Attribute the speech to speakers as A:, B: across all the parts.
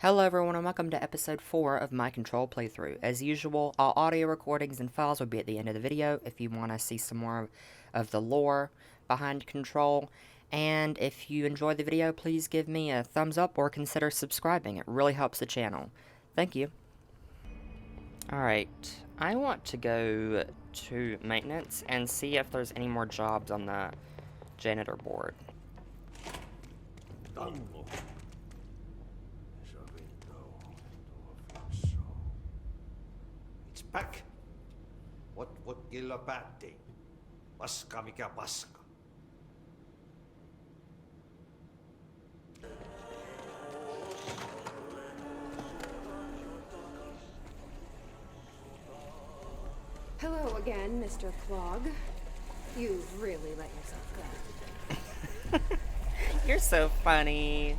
A: Hello everyone and welcome to episode 4 of my Control playthrough. As usual, all audio recordings and files will be at the end of the video if you want to see some more of the lore behind Control. And if you enjoyed the video, please give me a thumbs up or consider subscribing. It really helps the channel. Thank you. Alright, I want to go to maintenance and see if there's any more jobs on the janitor board.
B: Tango. It's back. What killa päätti? Paska mikä paska.
C: Hello again, Mr. Clog. You've really let yourself go.
A: You're so funny.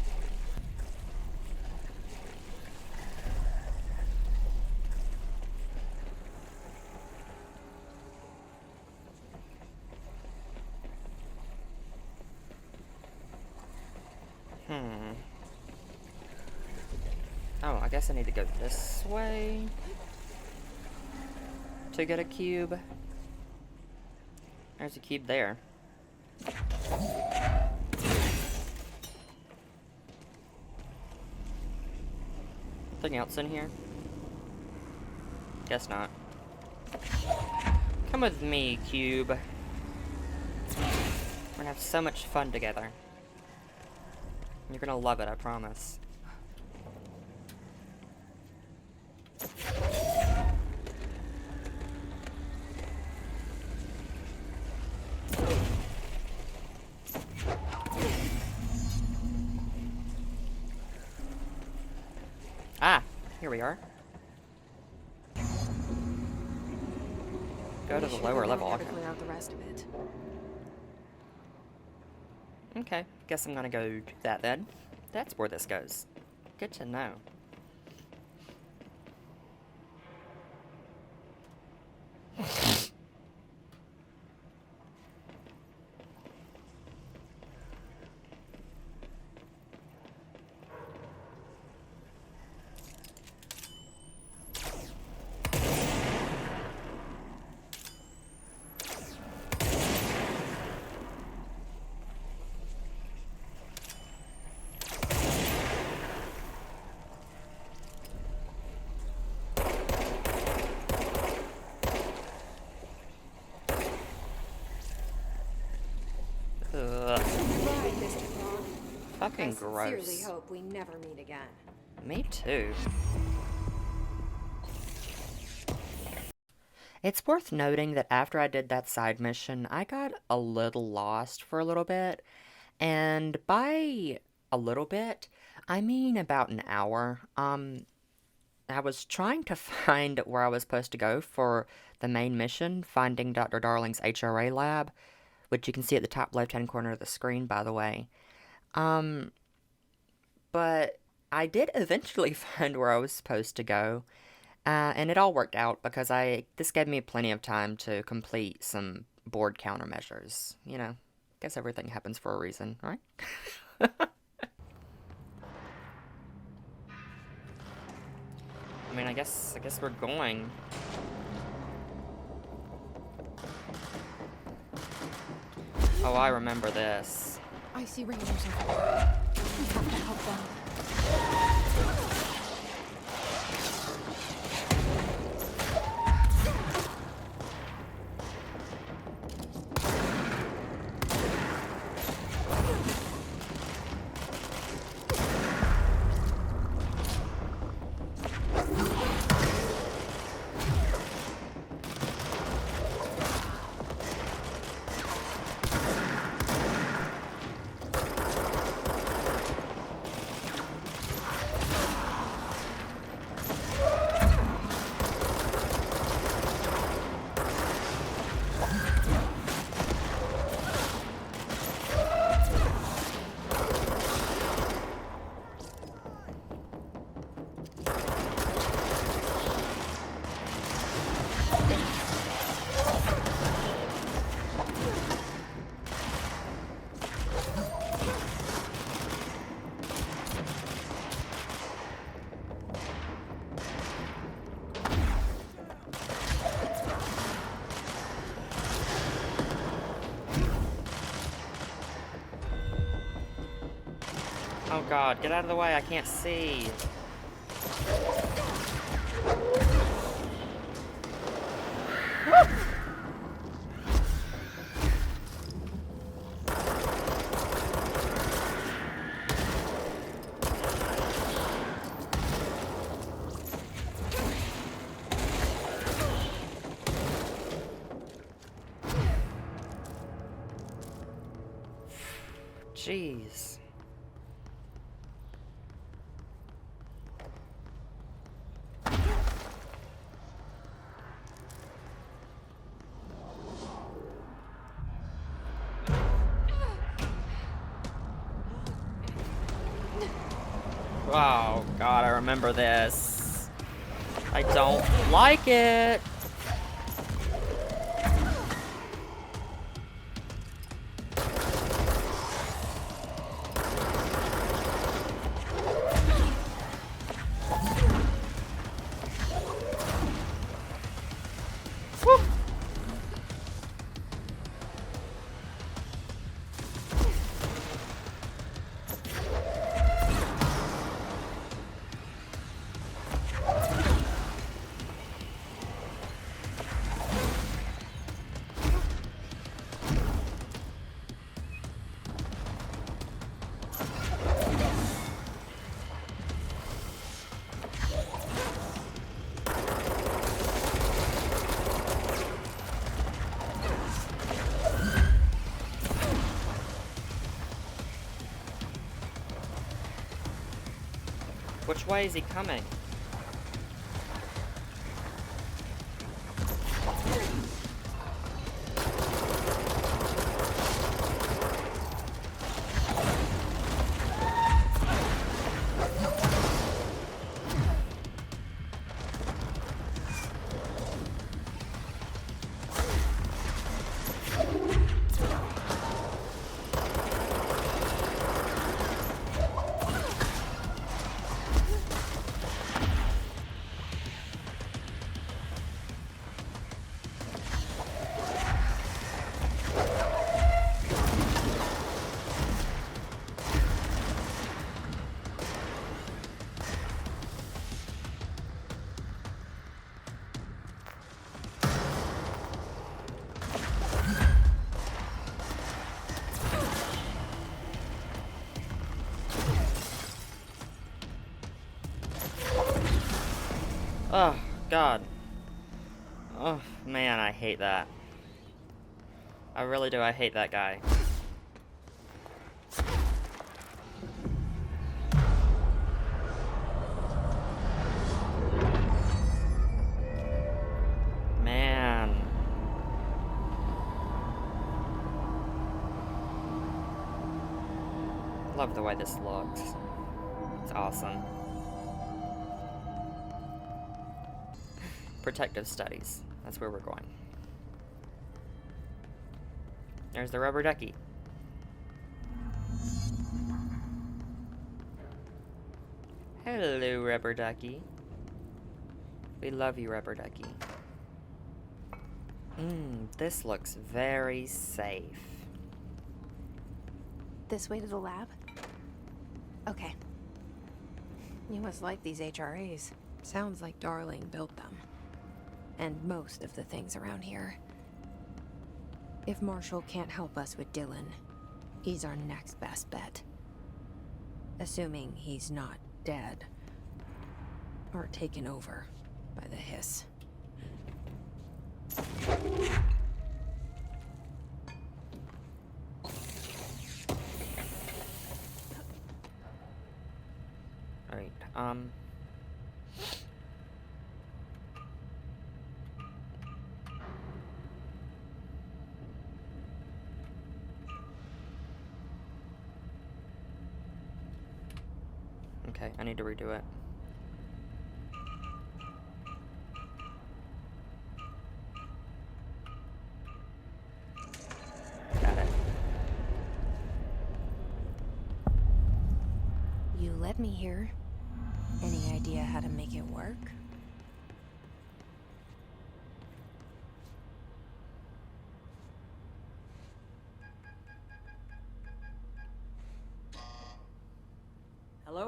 A: Oh, I guess I need to go this way to get a cube. There's a cube there. Anything else in here? Guess not. Come with me, cube. We're gonna have so much fun together. You're gonna love it, I promise. Ah, here we are. Go to the lower level. Okay.
C: Out the rest of it.
A: Okay, guess I'm gonna go do that then. That's where this goes. Good to know. Ugh.
C: Right, Mr. Clog.
A: Fucking
C: I sincerely
A: gross.
C: hope we never meet again.
A: Me too. It's worth noting that after I did that side mission, I got a little lost for a little bit. And by a little bit, I mean about an hour. I was trying to find where I was supposed to go for the main mission, finding Dr. Darling's HRA lab, which you can see at the top left-hand corner of the screen, by the way. But I did eventually find where I was supposed to go, and it all worked out because this gave me plenty of time to complete some board countermeasures. You know, guess everything happens for a reason, right? I mean, I guess we're going. Oh, I remember this.
C: I see Rangers over there. We have to help them.
A: Oh god, get out of the way, I can't see. Jeez. Oh god, I remember this. I don't like it. Whew. Which way is he coming? Oh, God. Oh, man, I hate that. I really do, I hate that guy. Man. Love the way this looks. It's awesome. Protective studies. That's where we're going. There's the rubber ducky. Hello, rubber ducky. We love you, rubber ducky. This looks very safe.
D: This way to the lab? Okay. You must like these HRAs. Sounds like Darling built them. And most of the things around here. If Marshall can't help us with Dylan, he's our next best bet. Assuming he's not dead. Or taken over by the Hiss.
A: Alright, okay, I need to redo it. Got it.
D: You led me here. Any idea how to make it work?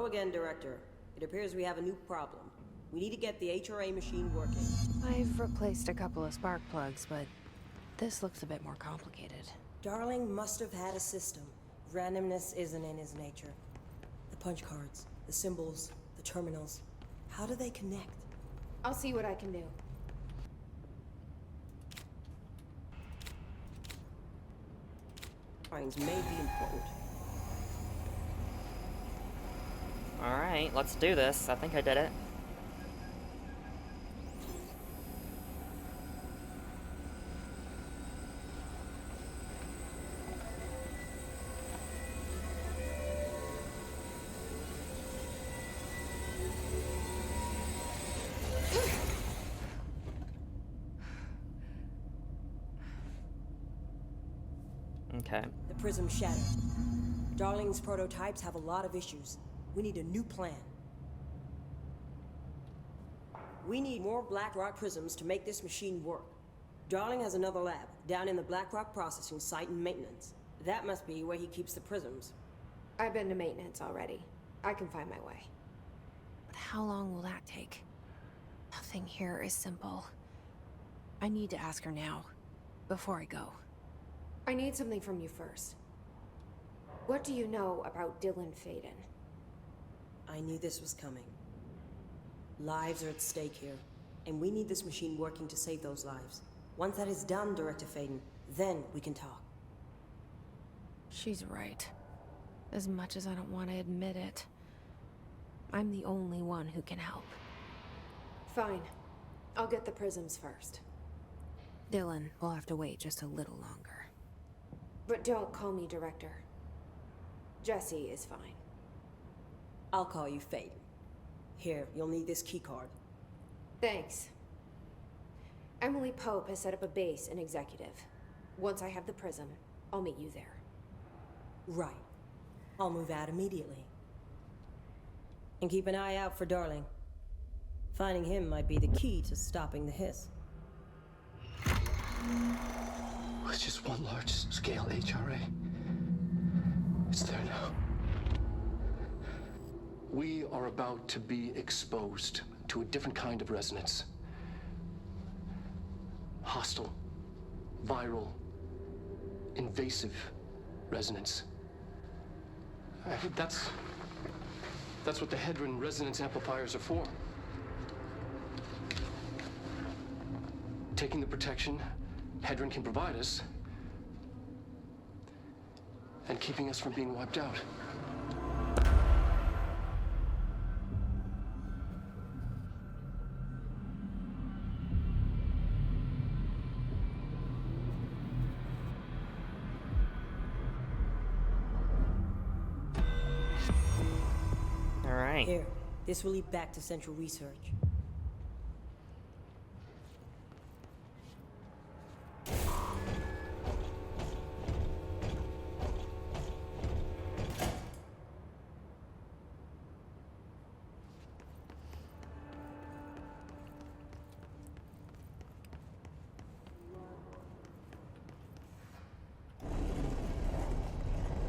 E: Hello again, Director. It appears we have a new problem. We need to get the HRA machine working.
D: I've replaced a couple of spark plugs, but this looks a bit more complicated.
E: Darling must have had a system. Randomness isn't in his nature. The punch cards, the symbols, the terminals. How do they connect?
D: I'll see what I can do.
E: Finds may be important.
A: Alright, let's do this. I think I did it. Okay.
E: The prism shattered. Darling's prototypes have a lot of issues. We need a new plan. We need more Blackrock prisms to make this machine work. Darling has another lab down in the Blackrock processing site and maintenance. That must be where he keeps the prisms.
D: I've been to maintenance already. I can find my way. But how long will that take? Nothing here is simple. I need to ask her now, before I go. I need something from you first. What do you know about Dylan Faden?
E: I knew this was coming. Lives are at stake here, and we need this machine working to save those lives. Once that is done, Director Faden, then we can talk.
D: She's right. As much as I don't want to admit it, I'm the only one who can help. Fine. I'll get the prisms first. Dylan will have to wait just a little longer. But don't call me Director. Jesse is fine.
E: I'll call you Faden. Here, you'll need this keycard.
D: Thanks. Emily Pope has set up a base in Executive. Once I have the prism, I'll meet you there.
E: Right. I'll move out immediately. And keep an eye out for Darling. Finding him might be the key to stopping the hiss.
F: It's just one large-scale HRA. It's there now. We are about to be exposed to a different kind of resonance. Hostile, viral, invasive resonance. I think that's what the Hedron resonance amplifiers are for. Taking the protection Hedron can provide us and keeping us from being wiped out.
A: All right.
E: Here, this will lead back to Central Research.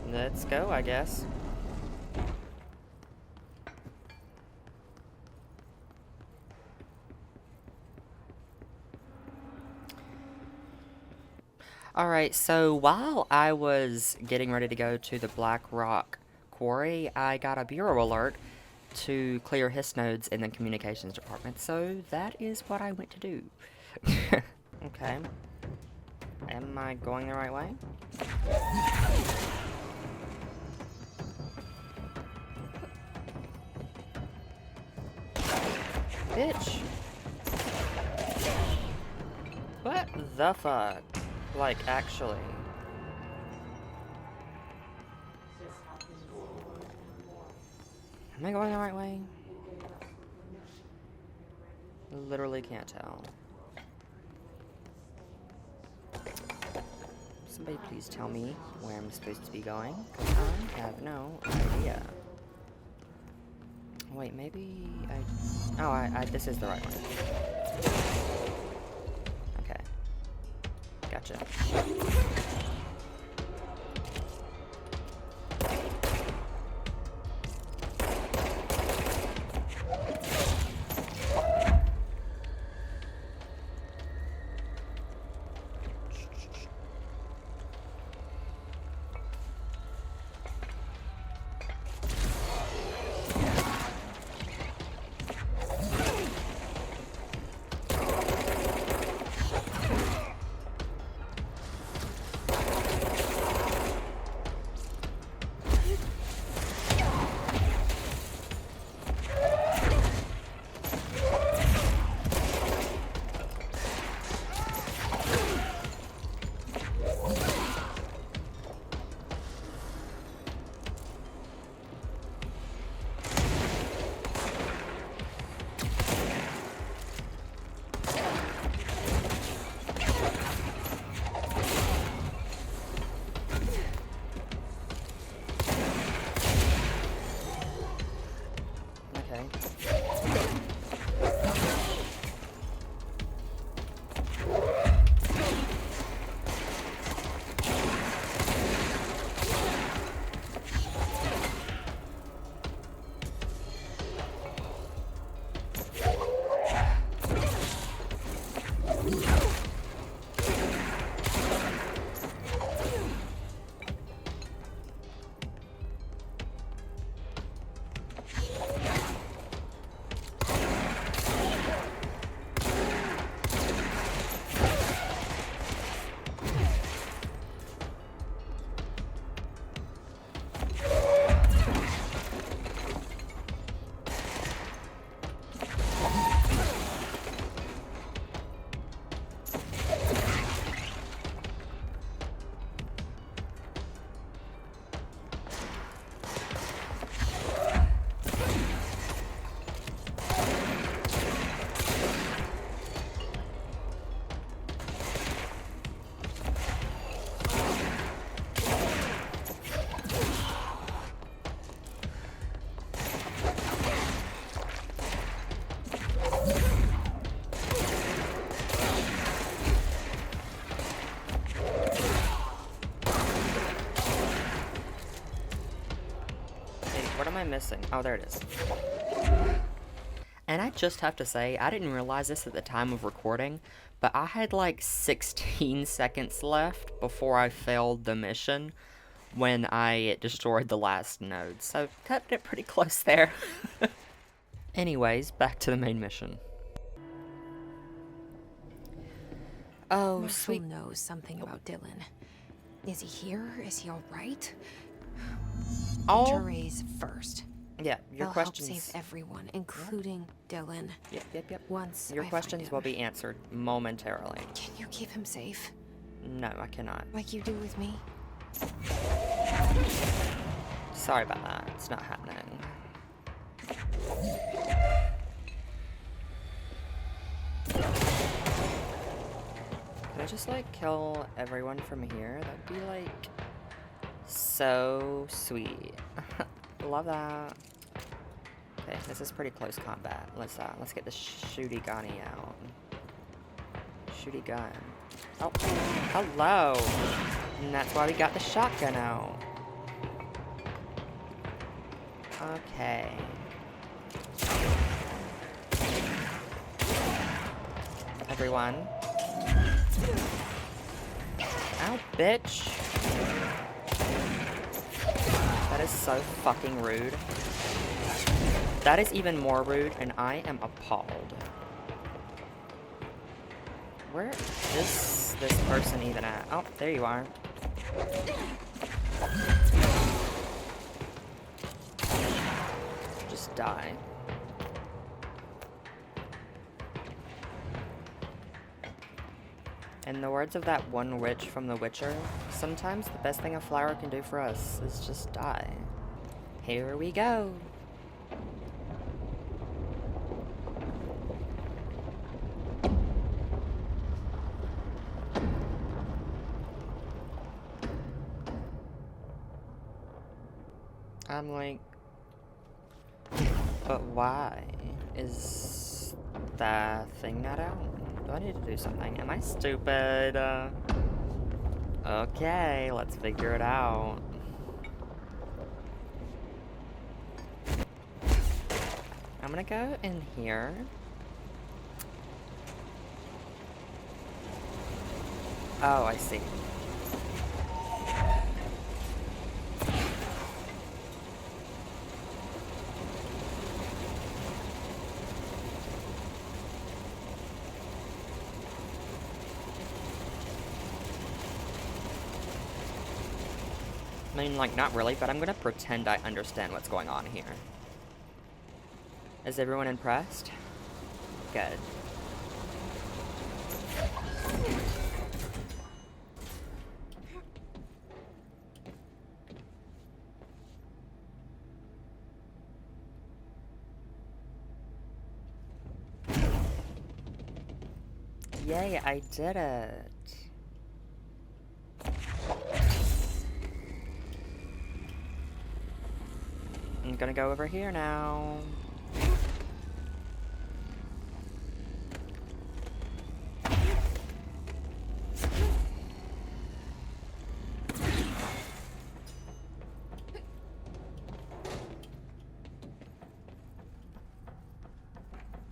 A: Let's go, I guess. Alright, so while I was getting ready to go to the Black Rock Quarry, I got a bureau alert to clear hiss nodes in the communications department, so that is what I went to do. Okay. Am I going the right way? Bitch! What the fuck? Like, actually. Am I going the right way? Literally can't tell. Somebody please tell me where I'm supposed to be going. I have no idea. Wait, maybe I... Oh, I this is the right one. Okay. Gotcha. What am I missing? Oh, there it is. And I just have to say, I didn't realize this at the time of recording, but I had like 16 seconds left before I failed the mission when I destroyed the last node. So, cut it pretty close there. Anyways, back to the main mission. Oh,
D: Marshall
A: sweet.
D: knows something about Dylan. Is he here? Is he all right?
A: Oh,
D: Therese first.
A: yeah, your
D: They'll
A: questions.
D: help save everyone, including Dylan.
A: Yep.
D: Once
A: Your
D: I find
A: questions
D: him.
A: will be answered momentarily.
D: Can you keep him safe,
A: No, I cannot.
D: like you do with me?
A: Sorry about that. It's not happening. Can I just, like, kill everyone from here? That'd be, like, so sweet. Love that. Okay, this is pretty close combat. Let's get the shooty gunny out. Shooty gun. Oh, hello. And that's why we got the shotgun out. Okay. Everyone. Ow, bitch. That is so fucking rude. That is even more rude, and I am appalled. Where is this person even at? Oh, there you are. Just die. In the words of that one witch from The Witcher, sometimes the best thing a flower can do for us is just die. Here we go. I'm like, but why? Is that thing not out? Do I need to do something? Am I stupid? Okay, let's figure it out. I'm gonna go in here. Oh, I see. I mean, like, not really, but I'm gonna pretend I understand what's going on here. Is everyone impressed? Good. Yay, I did it. I'm gonna go over here now.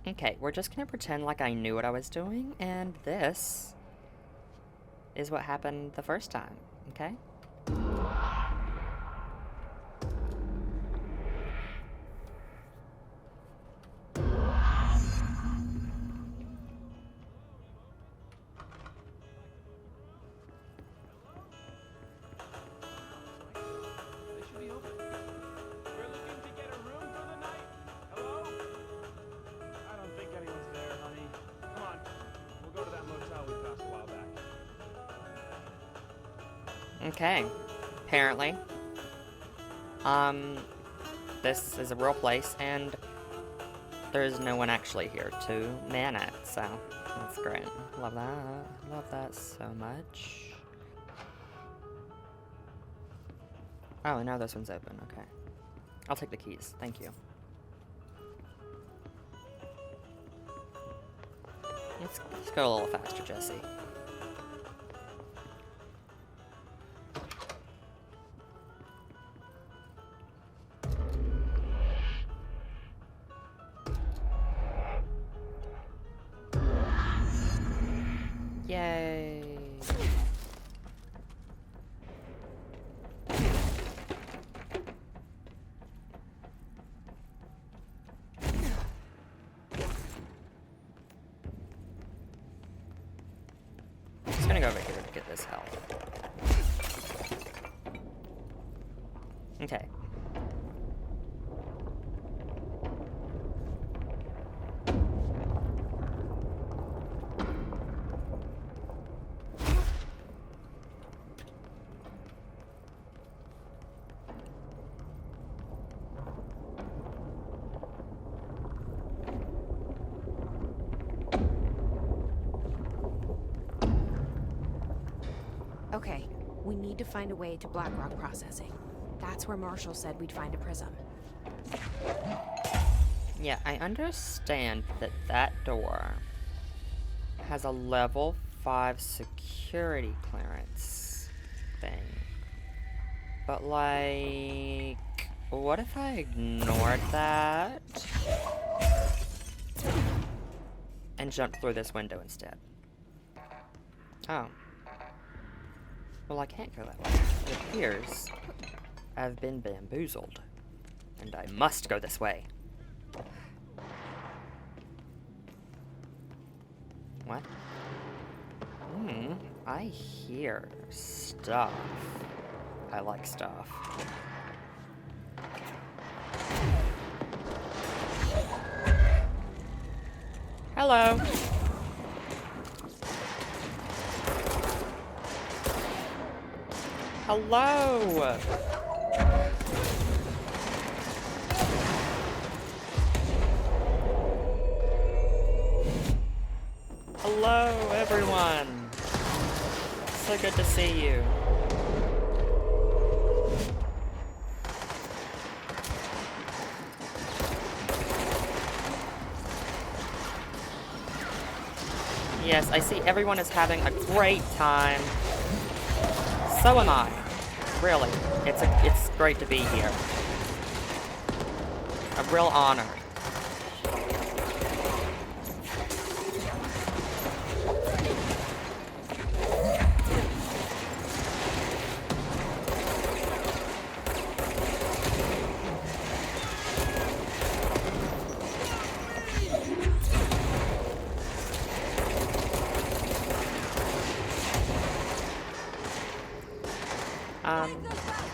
A: Okay, we're just gonna pretend like I knew what I was doing, and this is what happened the first time, okay? Okay, apparently. This is a real place, and there's no one actually here to man it, so that's great. Love that. Love that so much. Oh, now this one's open, okay. I'll take the keys, thank you. Let's go a little faster, Jesse. Yay. Just gonna go over here to get this health. Okay.
D: Okay, we need to find a way to Blackrock processing. That's where Marshall said we'd find a prism.
A: Yeah, I understand that that door has a level 5 security clearance thing. But like, what if I ignored that and jumped through this window instead? Oh. Well, I can't go that way. It appears I've been bamboozled, and I must go this way. What? I hear stuff. I like stuff. Hello. Hello. Hello, everyone. So good to see you. Yes, I see everyone is having a great time. So am I. Really, it's great to be here. A real honor.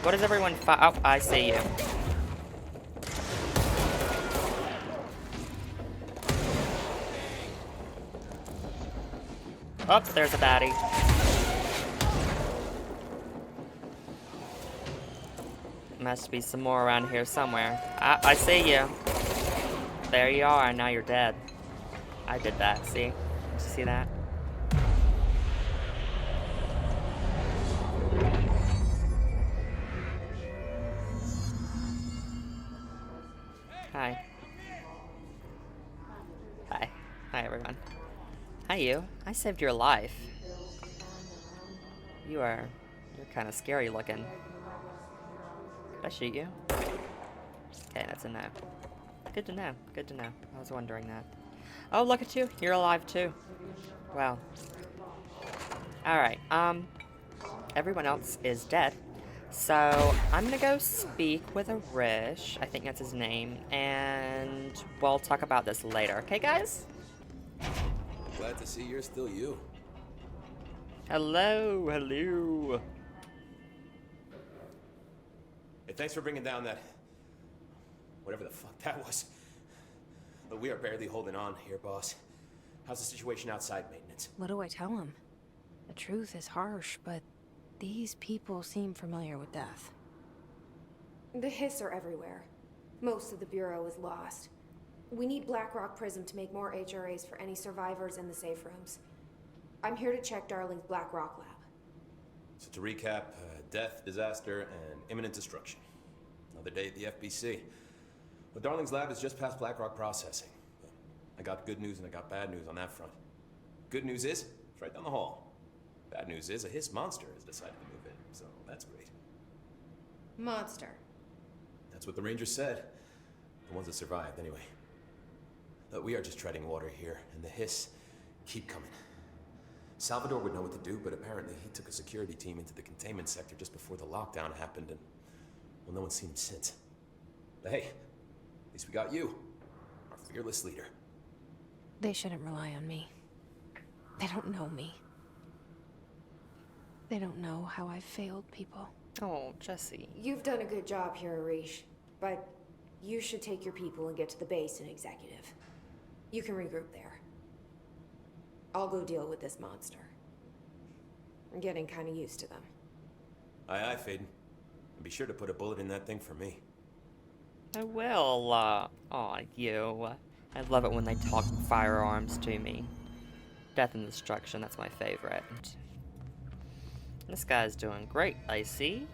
A: What is everyone oh, I see you. Oh, there's a baddie. Must be some more around here somewhere. I see you. There you are, now you're dead. I did that, see? Did you see that? Hi. Hi. Hi, everyone. Hi, you. I saved your life. You're kind of scary looking. Could I shoot you? Okay, that's a no. Good to know. Good to know. I was wondering that. Oh, look at you. You're alive too. Wow. Alright, everyone else is dead. So, I'm gonna go speak with Arish, I think that's his name, and we'll talk about this later. Okay, guys?
G: Glad to see you're still you.
A: Hello, hello.
G: Hey, thanks for bringing down that... whatever the fuck that was. But we are barely holding on here, boss. How's the situation outside maintenance?
D: What do I tell him? The truth is harsh, but these people seem familiar with death.
H: The Hiss are everywhere. Most of the Bureau is lost. We need Blackrock Prism to make more HRAs for any survivors in the safe rooms. I'm here to check Darling's Blackrock lab.
G: So to recap, death, disaster, and imminent destruction. Another day at the FBC. Well, Darling's lab is just past Blackrock processing. I got good news and I got bad news on that front. Good news is, it's right down the hall. Bad news is, a Hiss monster has decided to move in, so that's great.
H: Monster.
G: That's what the Rangers said. The ones that survived, anyway. But we are just treading water here, and the Hiss keep coming. Salvador would know what to do, but apparently he took a security team into the containment sector just before the lockdown happened, and, well, no one's seen him since. But hey, at least we got you, our fearless leader.
D: They shouldn't rely on me. They don't know me. They don't know how I've failed people.
A: Oh, Jesse.
H: You've done a good job here, Arish, but you should take your people and get to the base in Executive. You can regroup there. I'll go deal with this monster. I'm getting kind of used to them.
G: Aye, aye, Faden. And be sure to put a bullet in that thing for me.
A: I will, aw, you. I love it when they talk firearms to me. Death and destruction, that's my favorite. This guy's doing great, I see.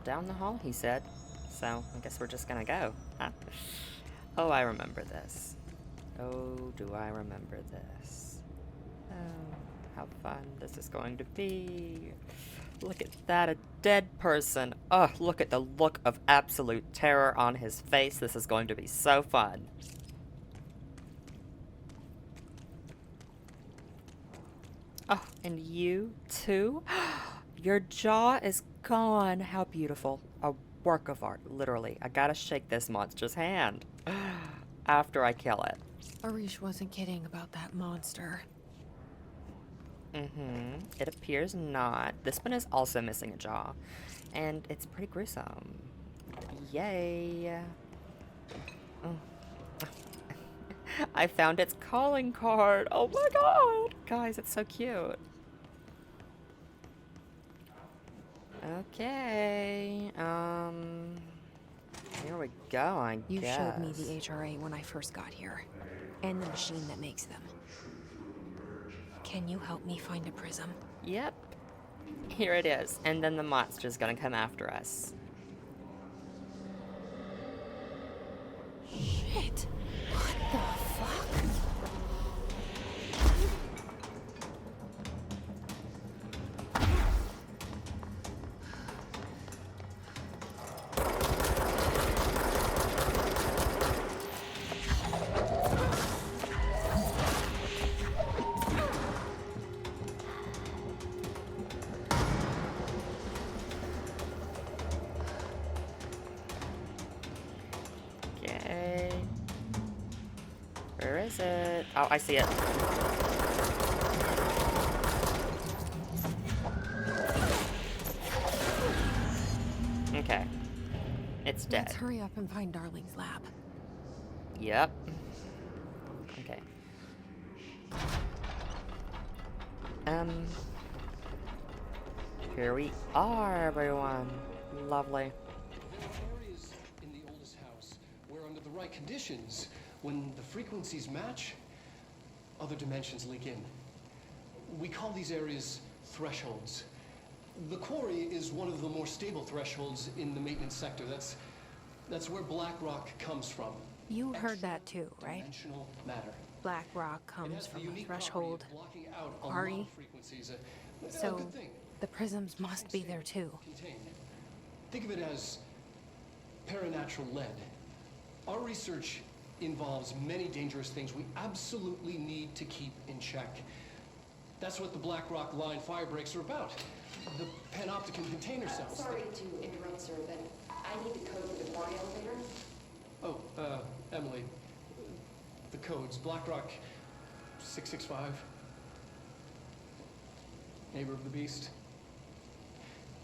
A: Down the hall, he said. So, I guess we're just gonna go. Huh? Oh, I remember this. Oh, do I remember this. Oh, how fun this is going to be. Look at that, a dead person. Oh, look at the look of absolute terror on his face. This is going to be so fun. Oh, and you too? Your jaw is gone. How beautiful. A work of art, literally. I gotta shake this monster's hand after I kill it.
D: Arish wasn't kidding about that monster.
A: It appears not. This one is also missing a jaw. And it's pretty gruesome. Yay. I found its calling card. Oh my god. Guys, it's so cute. Okay. Here we go, I
D: You
A: guess.
D: showed me the HRA when I first got here. And the machine that makes them. Can you help me find a prism?
A: Yep. Here it is. And then the monster's gonna come after us.
D: Shit. What the fuck?
A: Okay. Where is it? Oh, I see it. Okay. It's dead.
D: Let's hurry up and find Darling's lab.
A: Yep. Okay. Here we are, everyone. Lovely.
F: There are areas in the oldest house where, under the right conditions, when the frequencies match, other dimensions leak in. We call these areas thresholds. The quarry is one of the more stable thresholds in the maintenance sector. That's where Blackrock comes from.
D: You heard that too, right?
F: Dimensional matter.
D: Black rock
F: It
D: comes
F: has the
D: from a
F: unique
D: threshold.
F: property of blocking out a lot
D: quarry.
F: of frequencies. A
D: So
F: good thing.
D: the prisms must be there too.
F: Contained. Think of it as paranatural lead. Our research involves many dangerous things we absolutely need to keep in check. That's what the Blackrock Line fire breaks are about. The panopticon container cells.
I: Sorry to interrupt, sir, but I need the code for the quarry elevator.
F: Oh, Emily. The codes. Blackrock 665. Neighbor of the Beast.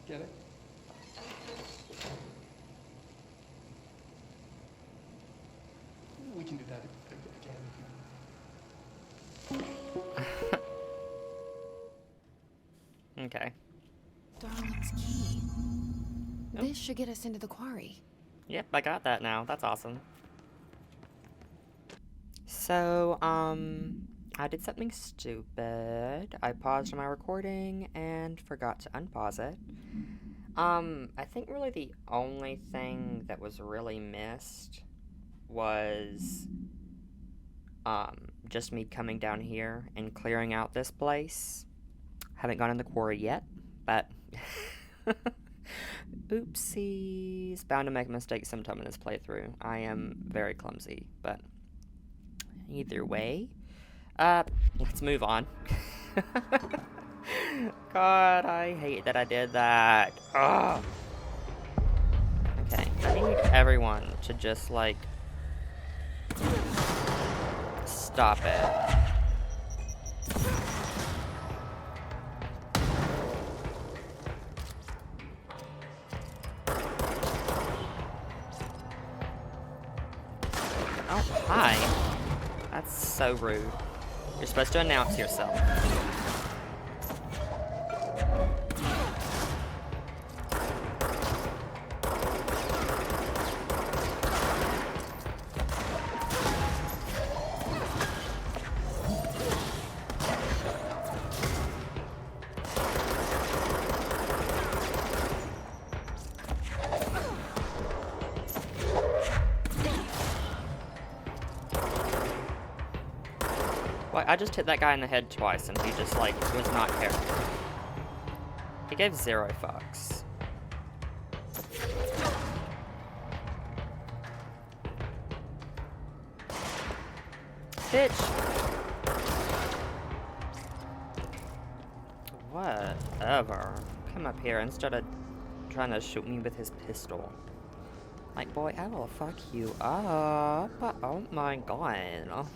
F: Get it? We can do that again.
A: Okay.
D: Darling's key. This should get us into the quarry.
A: Yep, I got that now. That's awesome. So, I did something stupid. I paused my recording and forgot to unpause it. I think really the only thing that was really missed was, just me coming down here and clearing out this place. Haven't gone in the quarry yet, but oopsies. Bound to make a mistake sometime in this playthrough. I am very clumsy, but either way, let's move on. God, I hate that I did that. Ugh. Okay, I need everyone to just, like, stop it. Oh, hi. That's so rude. You're supposed to announce yourself. I just hit that guy in the head twice and he just, like, was not caring. He gave 0 fucks. Bitch! Whatever. Come up here instead of trying to shoot me with his pistol. Like, boy, I will fuck you up. Oh my god.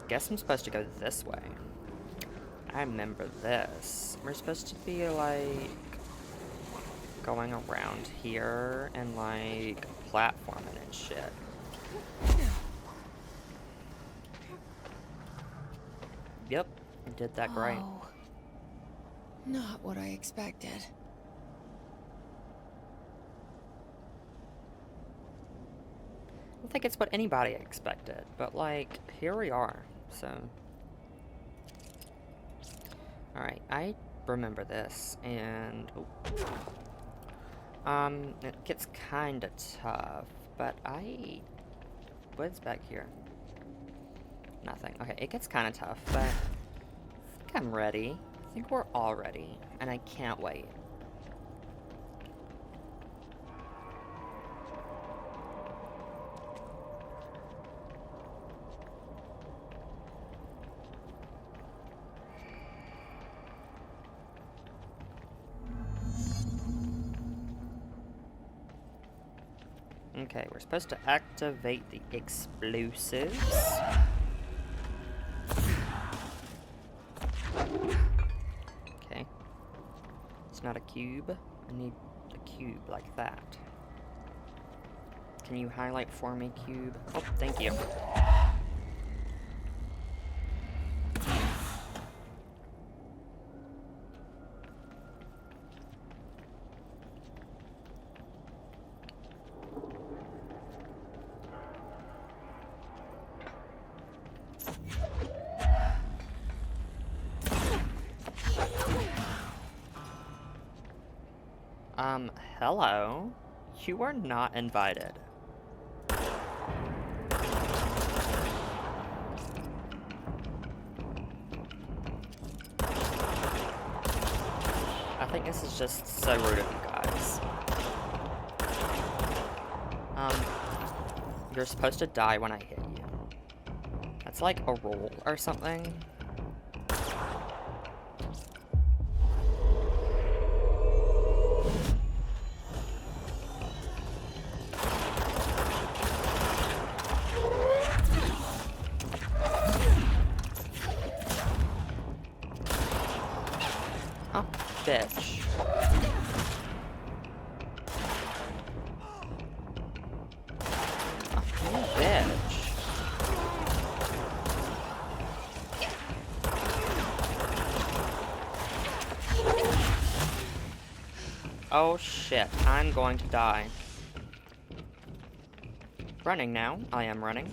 A: Guess I'm supposed to go this way. I remember this. We're supposed to be, like, going around here and, like, platforming and shit. Yep, did that great.
D: Oh, not what I expected.
A: I don't think it's what anybody expected, but, like, here we are, so. Alright, I remember this, and, it gets kinda tough, but what's back here? Nothing. Okay, it gets kinda tough, but I think I'm ready. I think we're all ready, and I can't wait. Okay, we're supposed to activate the explosives. Okay. It's not a cube. I need a cube like that. Can you highlight for me, cube? Oh, thank you. Hello? You are not invited. I think this This is just so rude of you guys. You're supposed to die when I hit you. That's like a rule or something. Oh, bitch. Oh shit, I'm going to die. Running now. I am running.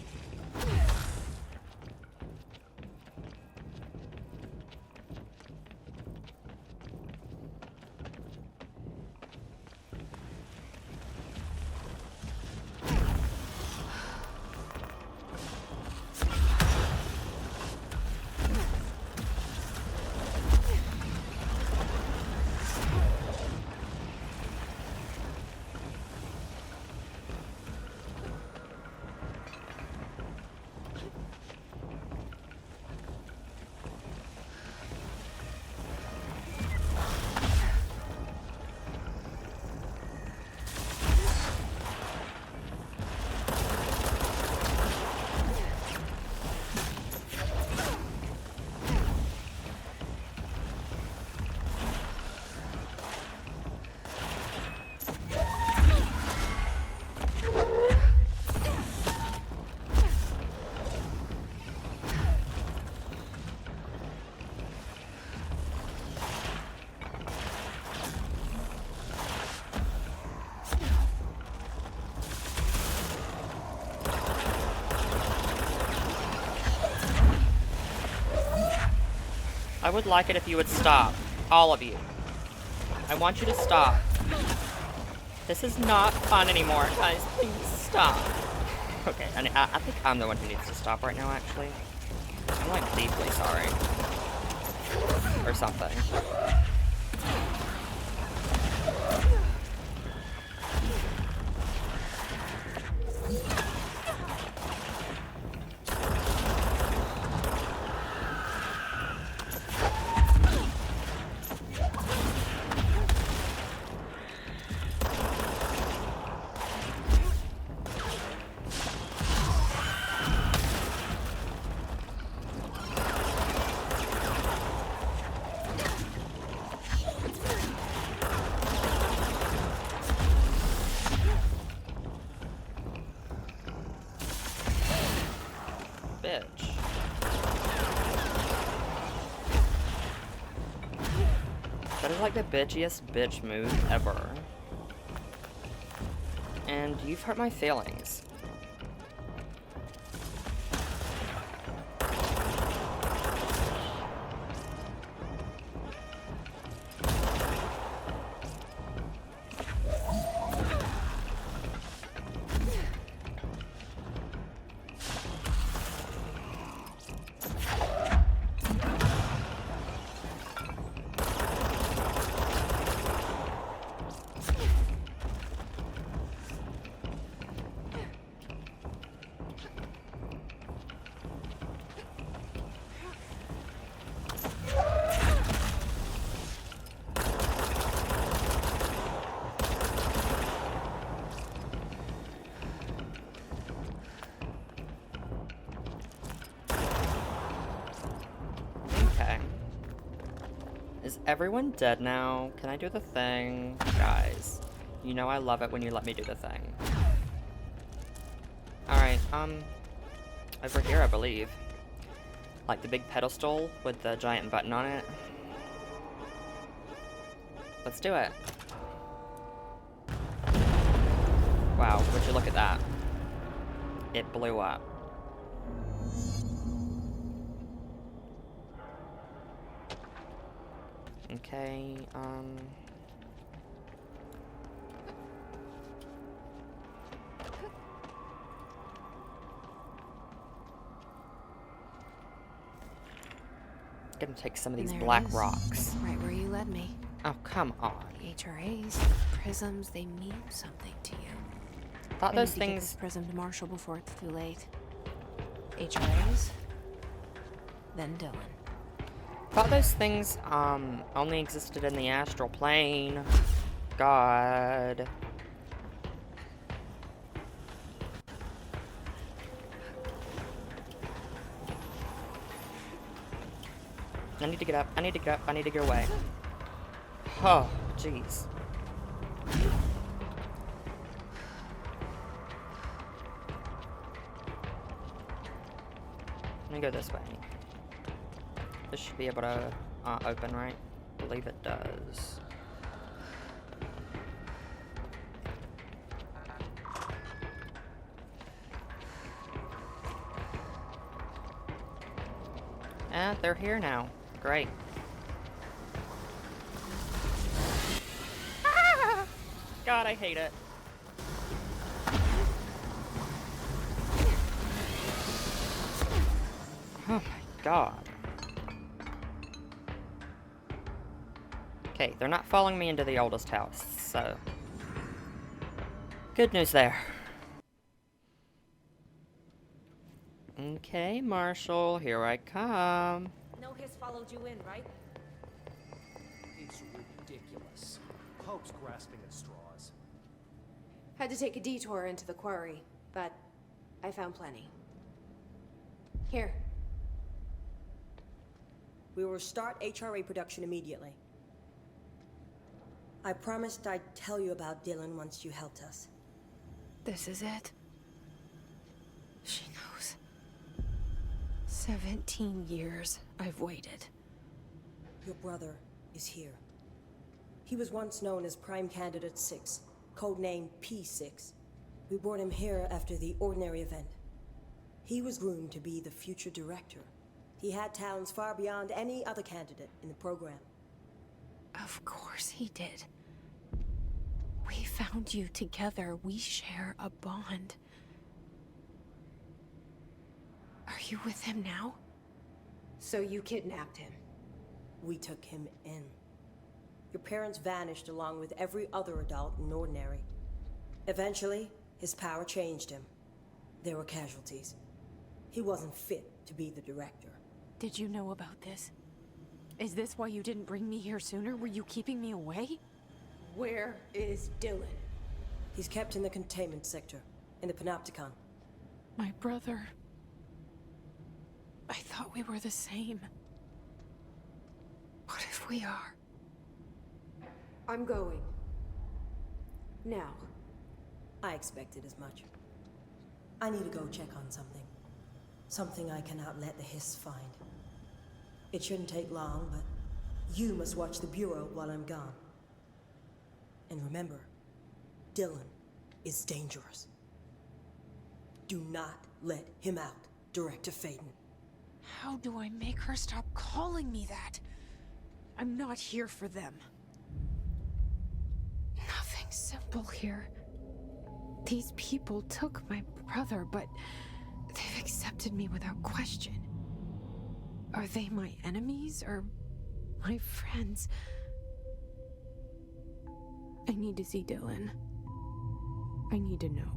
A: I would like it if you would stop. All of you. I want you to stop. This is not fun anymore, guys. Please stop. Okay, and I think I'm the one who needs to stop right now, actually. I'm like deeply sorry. Or something. Bitch. That is like the bitchiest bitch move ever. And you've hurt my feelings. Is everyone dead now? Can I do the thing? Guys, you know I love it when you let me do the thing. Alright, over here I believe. Like the big pedestal with the giant button on it. Let's do it. Wow, would you look at that? It blew up. Okay, gonna take some of these black rocks.
D: Right where you led me.
A: Oh, come on.
D: The HRAs, prisms, they mean something to you.
A: Thought
D: I
A: those
D: need to get
A: things...
D: this prism to Marshall before it's too late. HRAs, then Dylan.
A: Thought those things, only existed in the astral plane. God. I need to get up. I need to get up. I need to get away. Oh, jeez. Let me go this way. This should be able to open, right? I believe it does. Ah, they're here now. Great. Ah! God, I hate it. Oh my God. Okay, they're not following me into the oldest house, so... Good news there. Okay, Marshall, here I come.
E: No Hiss followed you in, right?
J: It's ridiculous. Hope's grasping at straws.
H: Had to take a detour into the quarry, but I found plenty. Here.
E: We will start HRA production immediately. I promised I'd tell you about Dylan once you helped us.
D: This is it. She knows. 17 years I've waited.
E: Your brother is here. He was once known as Prime Candidate 6, codenamed P6. We brought him here after the Ordinary event. He was groomed to be the future director. He had talents far beyond any other candidate in the program.
D: Of course he did. We found you together. We share a bond. Are you with him now?
H: So you kidnapped him.
E: We took him in. Your parents vanished along with every other adult in Ordinary. Eventually, his power changed him. There were casualties. He wasn't fit to be the director.
D: Did you know about this? Is this why you didn't bring me here sooner? Were you keeping me away?
H: Where is Dylan?
E: He's kept in the containment sector, in the Panopticon.
D: My brother. I thought we were the same. What if we are?
H: I'm going. Now.
E: I expected as much. I need to go check on something. Something I cannot let the Hiss find. It shouldn't take long, but you must watch the Bureau while I'm gone. And remember, Dylan is dangerous. Do not let him out, Director Faden.
D: How do I make her stop calling me that? I'm not here for them. Nothing simple here. These people took my brother, but they've accepted me without question. Are they my enemies or my friends? I need to see Dylan. I need to know.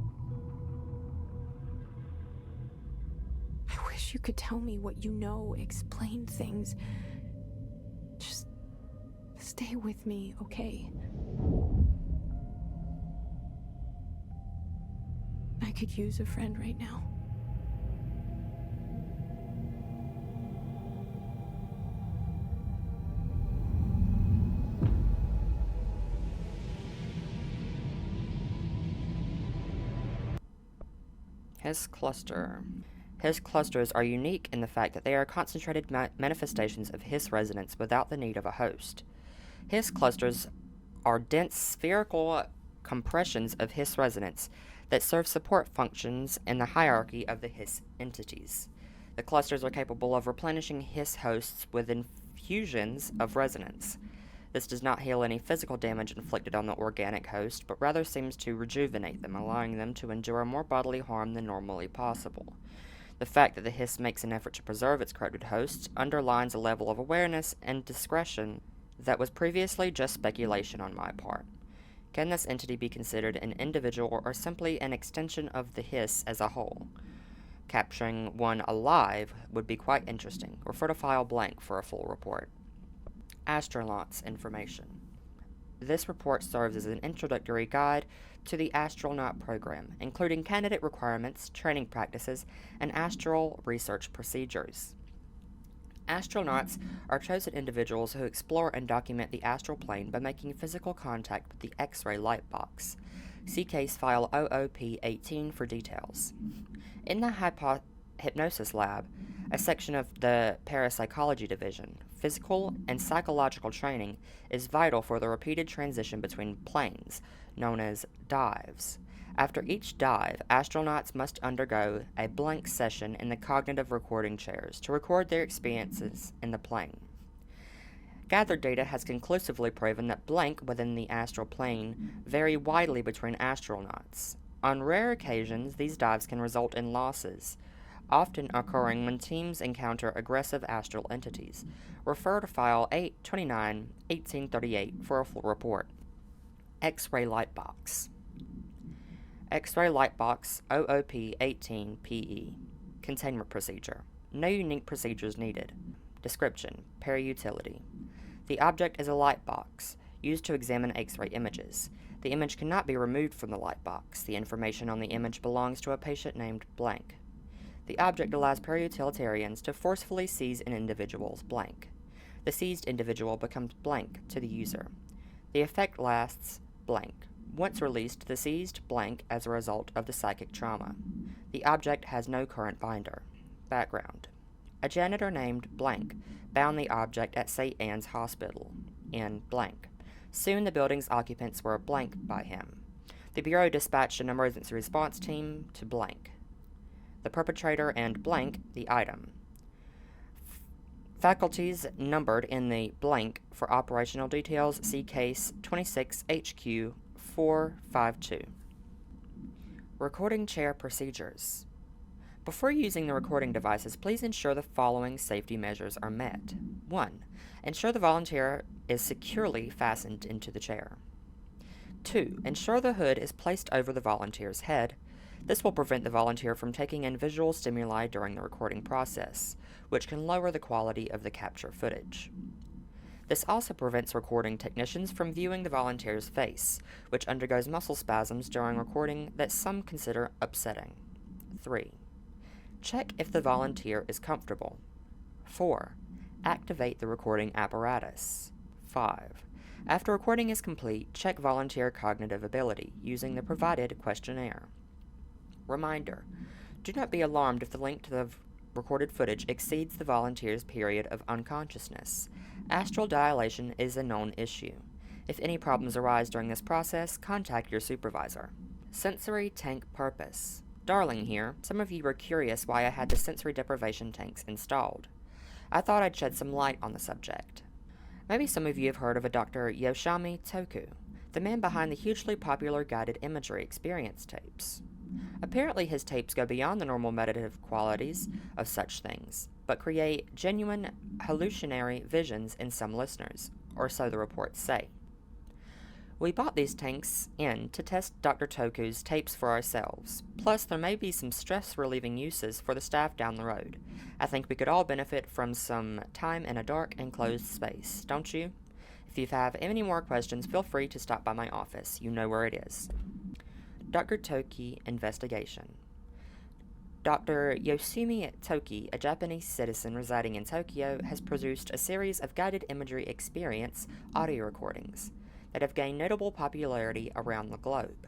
D: I wish you could tell me what you know, explain things. Just stay with me, okay? I could use a friend right now.
A: Hiss cluster. Hiss clusters are unique in the fact that they are concentrated manifestations of Hiss resonance without the need of a host. Hiss clusters are dense spherical compressions of Hiss resonance that serve support functions in the hierarchy of the Hiss entities. The clusters are capable of replenishing Hiss hosts with infusions of resonance. This does not heal any physical damage inflicted on the organic host, but rather seems to rejuvenate them, allowing them to endure more bodily harm than normally possible. The fact that the Hiss makes an effort to preserve its corrupted hosts underlines a level of awareness and discretion that was previously just speculation on my part. Can this entity be considered an individual or simply an extension of the Hiss as a whole? Capturing one alive would be quite interesting. Refer to file blank for a full report. Astronauts information. This report serves as an introductory guide to the astronaut program, including candidate requirements, training practices, and astral research procedures. Astronauts are chosen individuals who explore and document the astral plane by making physical contact with the X-ray light box. See case file OOP-18 for details. In the hypnosis lab, a section of the parapsychology division, physical and psychological training is vital for the repeated transition between planes, known as dives. After each dive, astronauts must undergo a blank session in the cognitive recording chairs to record their experiences in the plane. Gathered data has conclusively proven that blank within the astral plane vary widely between astronauts. On rare occasions, these dives can result in losses, often occurring when teams encounter aggressive astral entities. Refer to file 829-1838 for a full report. X-ray light box. X-ray light box OOP-18-PE. Containment procedure. No unique procedures needed. Description. Para-utility. The object is a light box, used to examine X-ray images. The image cannot be removed from the light box. The information on the image belongs to a patient named blank. The object allows para-utilitarians to forcefully seize an individual's blank. The seized individual becomes blank to the user. The effect lasts blank. Once released, the seized blank as a result of the psychic trauma. The object has no current binder. Background. A janitor named blank bound the object at St. Anne's Hospital in blank. Soon the building's occupants were blank by him. The Bureau dispatched an emergency response team to blank. The perpetrator and blank the item. Faculties numbered in the blank for operational details. See case 26HQ 452. Recording chair procedures. Before using the recording devices, please ensure the following safety measures are met. 1. Ensure the volunteer is securely fastened into the chair. 2. Ensure the hood is placed over the volunteer's head. This will prevent the volunteer from taking in visual stimuli during the recording process, which can lower the quality of the capture footage. This also prevents recording technicians from viewing the volunteer's face, which undergoes muscle spasms during recording that some consider upsetting. 3. Check if the volunteer is comfortable. 4. Activate the recording apparatus. 5. After recording is complete, check volunteer cognitive ability using the provided questionnaire. Reminder: do not be alarmed if the length of recorded footage exceeds the volunteer's period of unconsciousness. Astral dilation is a known issue. If any problems arise during this process, contact your supervisor. Sensory tank purpose. Darling here, some of you were curious why I had the sensory deprivation tanks installed. I thought I'd shed some light on the subject. Maybe some of you have heard of a Dr. Yoshimi Toku, the man behind the hugely popular guided imagery experience tapes. Apparently his tapes go beyond the normal meditative qualities of such things, but create genuine hallucinatory visions in some listeners, or so the reports say. We bought these tanks in to test Dr. Toku's tapes for ourselves, plus there may be some stress-relieving uses for the staff down the road. I think we could all benefit from some time in a dark, enclosed space, don't you? If you have any more questions, feel free to stop by my office. You know where it is. Dr. Toki investigation. Dr. Yoshimi Toki, a Japanese citizen residing in Tokyo, has produced a series of guided imagery experience audio recordings that have gained notable popularity around the globe.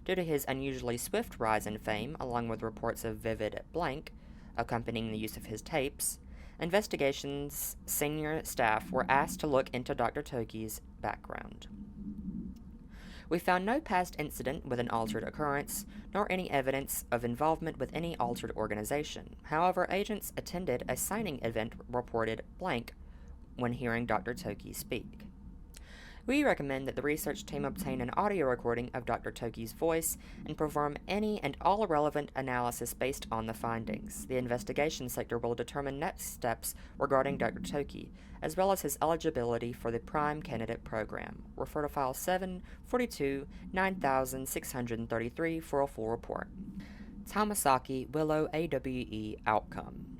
A: Due to his unusually swift rise in fame, along with reports of vivid blank accompanying the use of his tapes, investigations senior staff were asked to look into Dr. Toki's background. We found no past incident with an altered occurrence, nor any evidence of involvement with any altered organization. However, agents attended a signing event reported blank when hearing Dr. Toki speak. We recommend that the research team obtain an audio recording of Dr. Toki's voice and perform any and all relevant analysis based on the findings. The investigation sector will determine next steps regarding Dr. Toki, as well as his eligibility for the Prime Candidate Program. Refer to File 742 9633 for a full report. Tamasaki Willow AWE Outcome.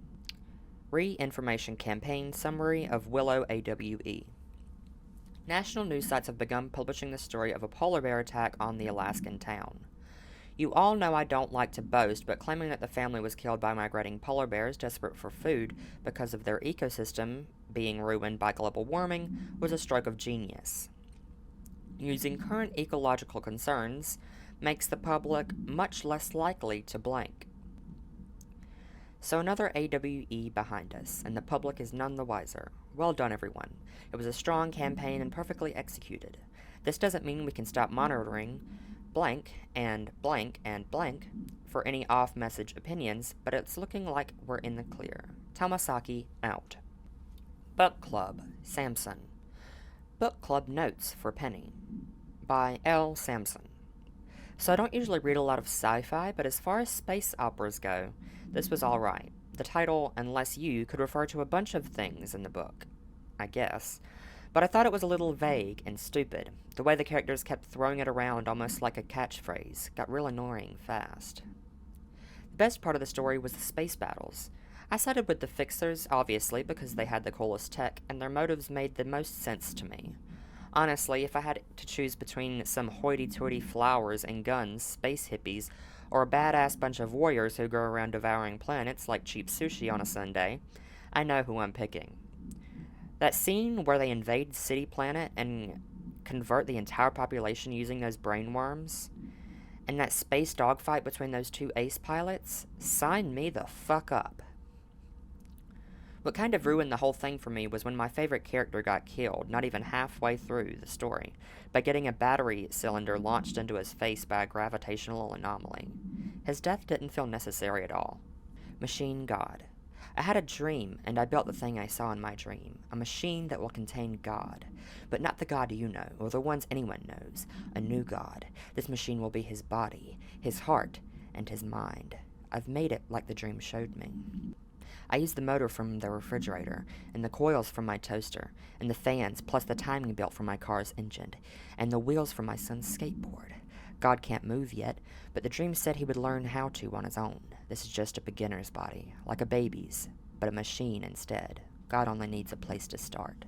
A: Re-Information Campaign Summary of Willow AWE. National news sites have begun publishing the story of a polar bear attack on the Alaskan town. You all know I don't like to boast, but claiming that the family was killed by migrating polar bears desperate for food because of their ecosystem being ruined by global warming was a stroke of genius. Using current ecological concerns makes the public much less likely to blank. So another AWE behind us, and the public is none the wiser. Well done, everyone. It was a strong campaign and perfectly executed. This doesn't mean we can stop monitoring blank and blank and blank for any off-message opinions, but it's looking like we're in the clear. Tamasaki out. Book Club, Samson. Book Club Notes for Penny by L. Samson. So I don't usually read a lot of sci-fi, but as far as space operas go, this was alright. The title, Unless You, could refer to a bunch of things in the book, I guess, but I thought it was a little vague and stupid. The way the characters kept throwing it around almost like a catchphrase got real annoying fast. The best part of the story was the space battles. I sided with the Fixers, obviously, because they had the coolest tech, and their motives made the most sense to me. Honestly, if I had to choose between some hoity-toity flowers and guns, space hippies, or a badass bunch of warriors who go around devouring planets like cheap sushi on a Sunday, I know who I'm picking. That scene where they invade City Planet and convert the entire population using those brain worms, and that space dogfight between those two ace pilots, sign me the fuck up. What kind of ruined the whole thing for me was when my favorite character got killed, not even halfway through the story, by getting a battery cylinder launched into his face by a gravitational anomaly. His death didn't feel necessary at all. Machine God. I had a dream, and I built the thing I saw in my dream, a machine that will contain God, but not the God you know, or the ones anyone knows, a new God. This machine will be his body, his heart, and his mind. I've made it like the dream showed me. I used the motor from the refrigerator, and the coils from my toaster, and the fans, plus the timing belt from my car's engine, and the wheels from my son's skateboard. God can't move yet, but the dream said he would learn how to on his own. This is just a beginner's body, like a baby's, but a machine instead. God only needs a place to start.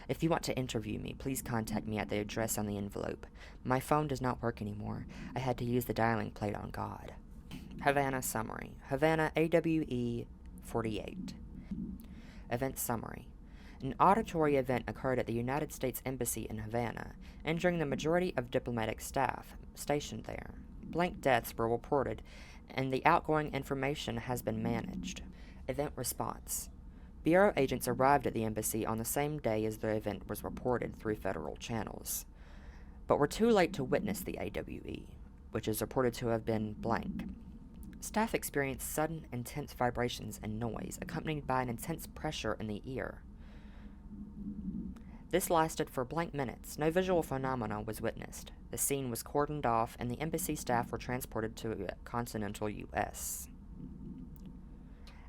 A: If you want to interview me, please contact me at the address on the envelope. My phone does not work anymore. I had to use the dialing plate on God. Havana Summary. Havana AWE 48. Event Summary. An auditory event occurred at the United States Embassy in Havana, injuring the majority of diplomatic staff stationed there. Blank deaths were reported, and the outgoing information has been managed. Event Response. Bureau agents arrived at the embassy on the same day as the event was reported through federal channels, but were too late to witness the AWE, which is reported to have been blank. Staff experienced sudden, intense vibrations and noise, accompanied by an intense pressure in the ear. This lasted for blank minutes. No visual phenomena was witnessed. The scene was cordoned off, and the embassy staff were transported to continental U.S.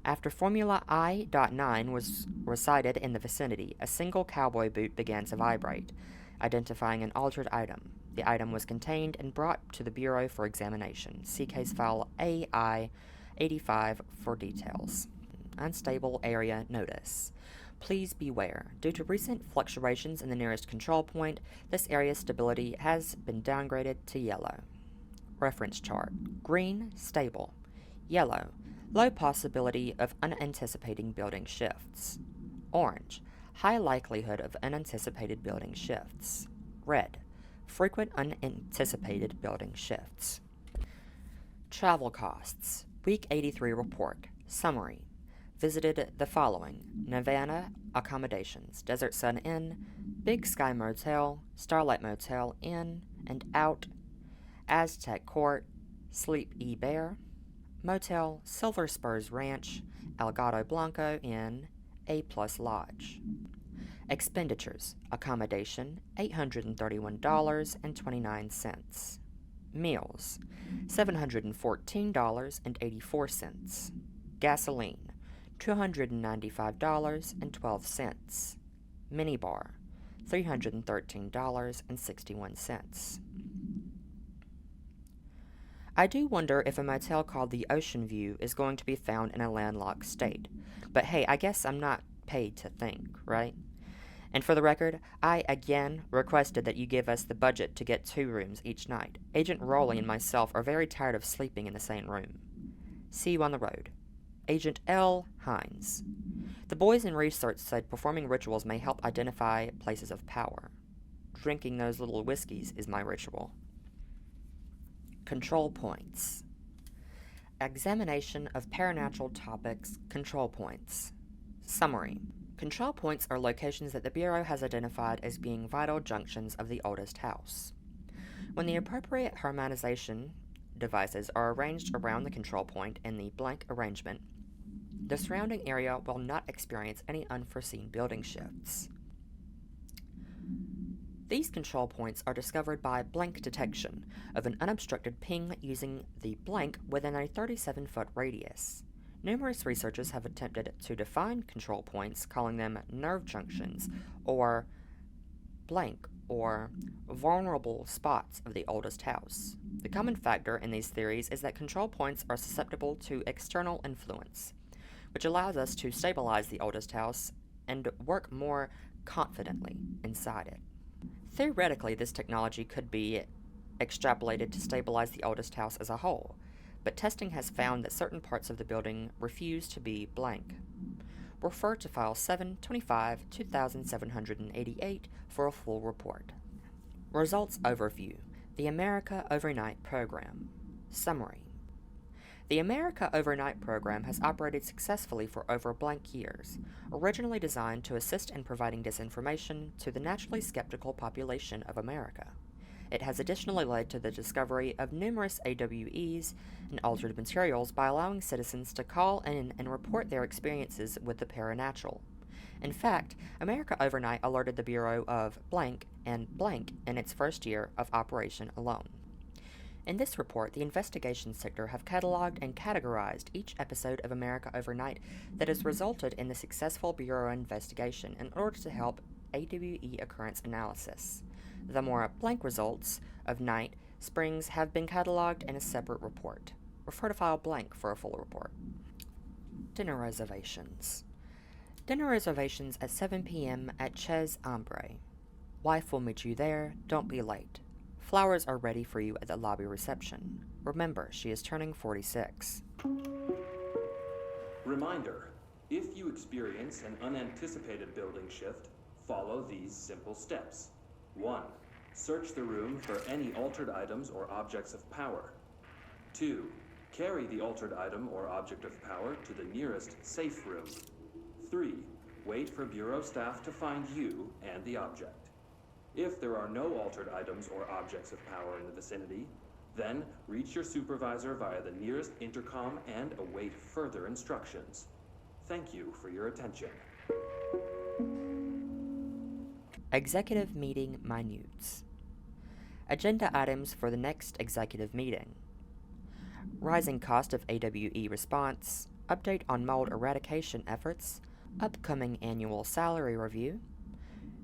A: After Formula I.9 was recited in the vicinity, a single cowboy boot began to vibrate, identifying an altered item. The item was contained and brought to the Bureau for examination. See case file AI-85 for details. Unstable area notice. Please beware. Due to recent fluctuations in the nearest control point, this area's stability has been downgraded to yellow. Reference chart. Green, stable. Yellow, low possibility of unanticipated building shifts. Orange, high likelihood of unanticipated building shifts. Red, frequent unanticipated building shifts. Travel costs. Week 83 report. Summary. Visited the following: Nirvana Accommodations, Desert Sun Inn, Big Sky Motel, Starlight Motel Inn and Out, Aztec Court, Sleep E Bear, Motel, Silver Spurs Ranch, Elgato Blanco Inn, A Plus Lodge. Expenditures: accommodation, $831.29. Meals, $714.84. Gasoline, $295.12. Minibar, $313.61. I do wonder if a motel called the Ocean View is going to be found in a landlocked state. But hey, I guess I'm not paid to think, right? And for the record, I again requested that you give us the budget to get 2 rooms each night. Agent Rowley and myself are very tired of sleeping in the same room. See you on the road. Agent L. Hines. The boys in research said performing rituals may help identify places of power. Drinking those little whiskeys is my ritual. Control points. Examination of paranatural topics. Control points. Summary. Control points are locations that the Bureau has identified as being vital junctions of the oldest house. When the appropriate harmonization devices are arranged around the control point in the blank arrangement, the surrounding area will not experience any unforeseen building shifts. These control points are discovered by blank detection of an unobstructed ping using the blank within a 37-foot radius. Numerous researchers have attempted to define control points, calling them nerve junctions, or blank, or vulnerable spots of the oldest house. The common factor in these theories is that control points are susceptible to external influence, which allows us to stabilize the oldest house and work more confidently inside it. Theoretically, this technology could be extrapolated to stabilize the oldest house as a whole, but testing has found that certain parts of the building refuse to be blank. Refer to File 725-2788 for a full report. Results Overview. The America Overnight Program. Summary. The America Overnight Program has operated successfully for over blank years, originally designed to assist in providing disinformation to the naturally skeptical population of America. It has additionally led to the discovery of numerous AWEs and altered materials by allowing citizens to call in and report their experiences with the paranatural. In fact, America Overnight alerted the Bureau of blank and blank in its first year of operation alone. In this report, the investigation sector have cataloged and categorized each episode of America Overnight that has resulted in the successful Bureau investigation in order to help AWE occurrence analysis. The more blank results of Night Springs have been cataloged in a separate report. Refer to File Blank for a full report. Dinner reservations. Dinner reservations at 7 p.m. at Chez Ambre. Wife will meet you there. Don't be late. Flowers are ready for you at the lobby reception. Remember, she is turning 46.
K: Reminder, if you experience an unanticipated building shift, follow these simple steps. 1. Search the room for any altered items or objects of power. 2. Carry the altered item or object of power to the nearest safe room. 3. Wait for Bureau staff to find you and the object. If there are no altered items or objects of power in the vicinity, then reach your supervisor via the nearest intercom and await further instructions. Thank you for your attention.
A: Executive Meeting Minutes. Agenda items for the next executive meeting. Rising cost of AWE response, update on mold eradication efforts, upcoming annual salary review,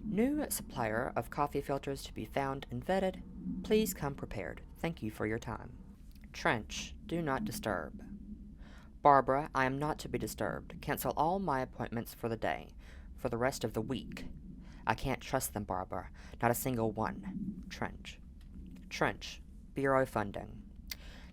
A: new supplier of coffee filters to be found and vetted. Please come prepared. Thank you for your time. Trench, do not disturb. Barbara, I am not to be disturbed. Cancel all my appointments for the day, for the rest of the week. I can't trust them, Barbara. Not a single one. Trench. Trench, Bureau funding.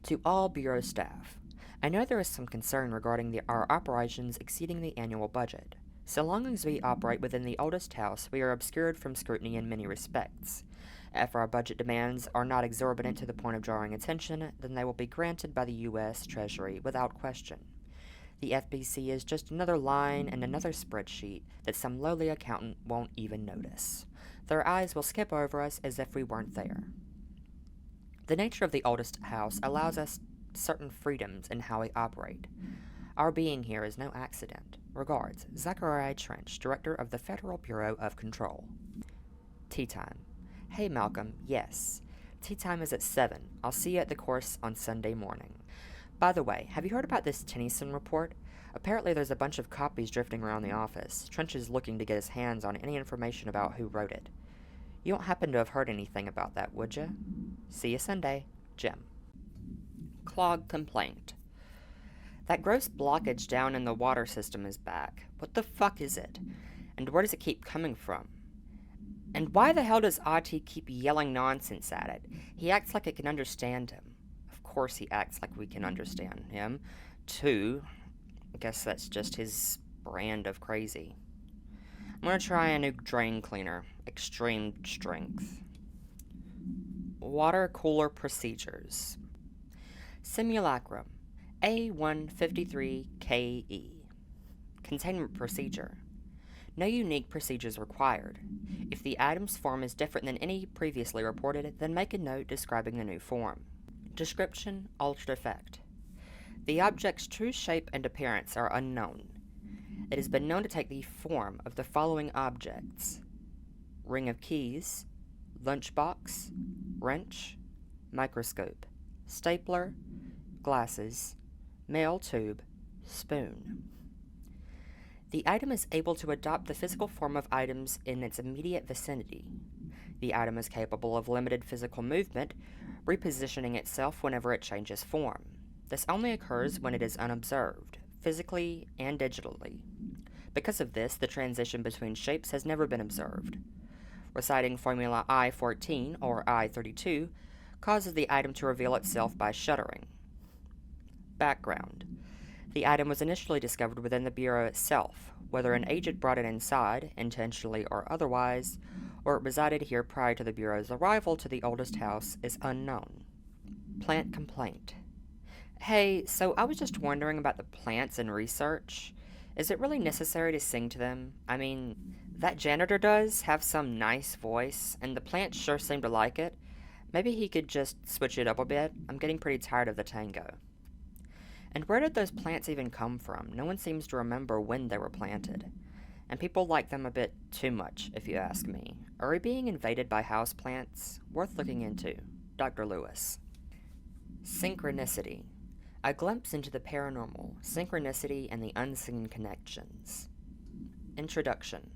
A: To all Bureau staff, I know there is some concern regarding our operations exceeding the annual budget. So long as we operate within the oldest house, we are obscured from scrutiny in many respects. If our budget demands are not exorbitant to the point of drawing attention, then they will be granted by the U.S. Treasury without question. The FBC is just another line in another spreadsheet that some lowly accountant won't even notice. Their eyes will skip over us as if we weren't there. The nature of the oldest house allows us certain freedoms in how we operate. Our being here is no accident. Regards, Zachariah Trench, Director of the Federal Bureau of Control. Tea time. Hey, Malcolm. Yes. Tea time is at 7. I'll see you at the course on Sunday morning. By the way, have you heard about this Tennyson report? Apparently there's a bunch of copies drifting around the office. Trench is looking to get his hands on any information about who wrote it. You don't happen to have heard anything about that, would you? See you Sunday. Jim. Clog complaint. That gross blockage down in the water system is back. What the fuck is it? And where does it keep coming from? And why the hell does Ahti keep yelling nonsense at it? He acts like it can understand him. Of course he acts like we can understand him, too. I guess that's just his brand of crazy. I'm gonna try a new drain cleaner. Extreme strength. Water cooler procedures. Simulacrum. A153KE. Containment procedure. No unique procedures required. If the item's form is different than any previously reported, then make a note describing the new form. Description, altered effect. The object's true shape and appearance are unknown. It has been known to take the form of the following objects: ring of keys, lunchbox, wrench, microscope, stapler, glasses, mail tube, spoon. The item is able to adopt the physical form of items in its immediate vicinity. The item is capable of limited physical movement, repositioning itself whenever it changes form. This only occurs when it is unobserved, physically and digitally. Because of this, the transition between shapes has never been observed. Reciting formula I-14 or I-32 causes the item to reveal itself by shuddering. Background. The item was initially discovered within the Bureau itself. Whether an agent brought it inside, intentionally or otherwise, or it resided here prior to the Bureau's arrival to the oldest house is unknown. Plant complaint. Hey, so I was just wondering about the plants in research. Is it really necessary to sing to them? I mean, that janitor does have some nice voice, and the plants sure seem to like it. Maybe he could just switch it up a bit. I'm getting pretty tired of the tango. And where did those plants even come from? No one seems to remember when they were planted. And people like them a bit too much, if you ask me. Are we being invaded by houseplants? Worth looking into. Dr. Lewis. Synchronicity. A glimpse into the paranormal, synchronicity, and the unseen connections. Introduction.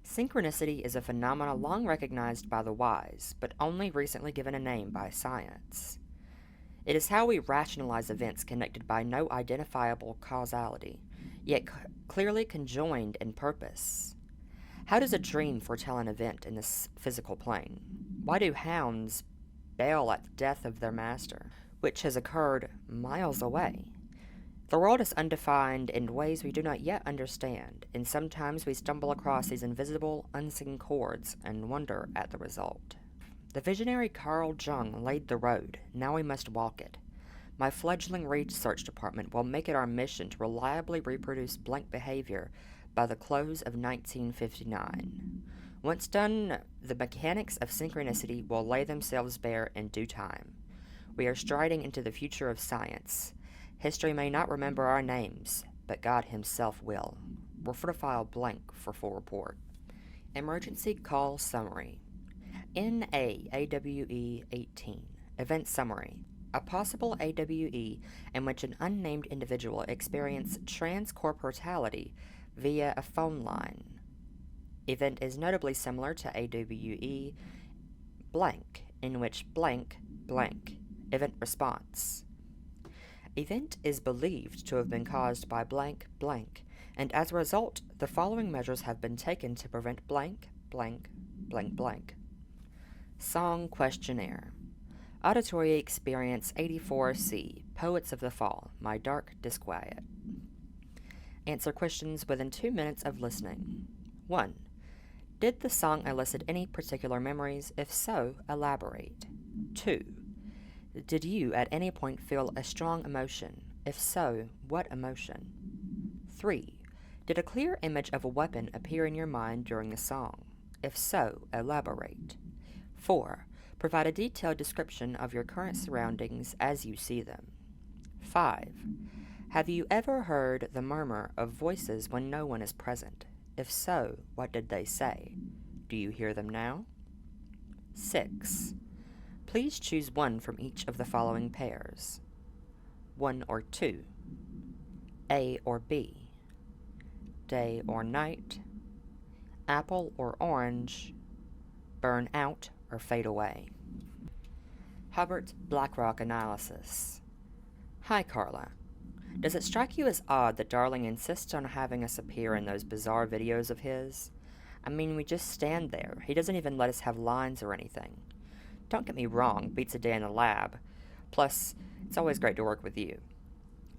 A: Synchronicity is a phenomenon long recognized by the wise, but only recently given a name by science. It is how we rationalize events connected by no identifiable causality, yet clearly conjoined in purpose. How does a dream foretell an event in this physical plane? Why do hounds bail at the death of their master, which has occurred miles away? The world is undefined in ways we do not yet understand, and sometimes we stumble across these invisible, unseen chords and wonder at the result. The visionary Carl Jung laid the road. Now we must walk it. My fledgling research department will make it our mission to reliably reproduce blank behavior by the close of 1959. Once done, the mechanics of synchronicity will lay themselves bare in due time. We are striding into the future of science. History may not remember our names, but God himself will. Refer to file blank for full report. Emergency Call Summary. NA-AWE 18. Event Summary. A possible AWE in which an unnamed individual experienced transcorporeality via a phone line. Event is notably similar to AWE blank, in which blank, blank. Event response. Event is believed to have been caused by blank, blank, and as a result, the following measures have been taken to prevent blank, blank, blank, blank. Song Questionnaire. Auditory Experience 84C. Poets of the Fall. My Dark Disquiet. Answer questions within 2 minutes of listening. 1. Did the song elicit any particular memories? If so, elaborate. 2. Did you at any point feel a strong emotion? If so, what emotion? 3. Did a clear image of a weapon appear in your mind during the song? If so, elaborate. 4. Provide a detailed description of your current surroundings as you see them. 5. Have you ever heard the murmur of voices when no one is present? If so, what did they say? Do you hear them now? 6. Please choose one from each of the following pairs. 1 or 2. A or B. Day or night. Apple or orange. Burn out or fade away. Hubbert's Blackrock analysis. Hi, Carla. Does it strike you as odd that Darling insists on having us appear in those bizarre videos of his? I mean, we just stand there. He doesn't even let us have lines or anything. Don't get me wrong, beats a day in the lab. Plus, it's always great to work with you.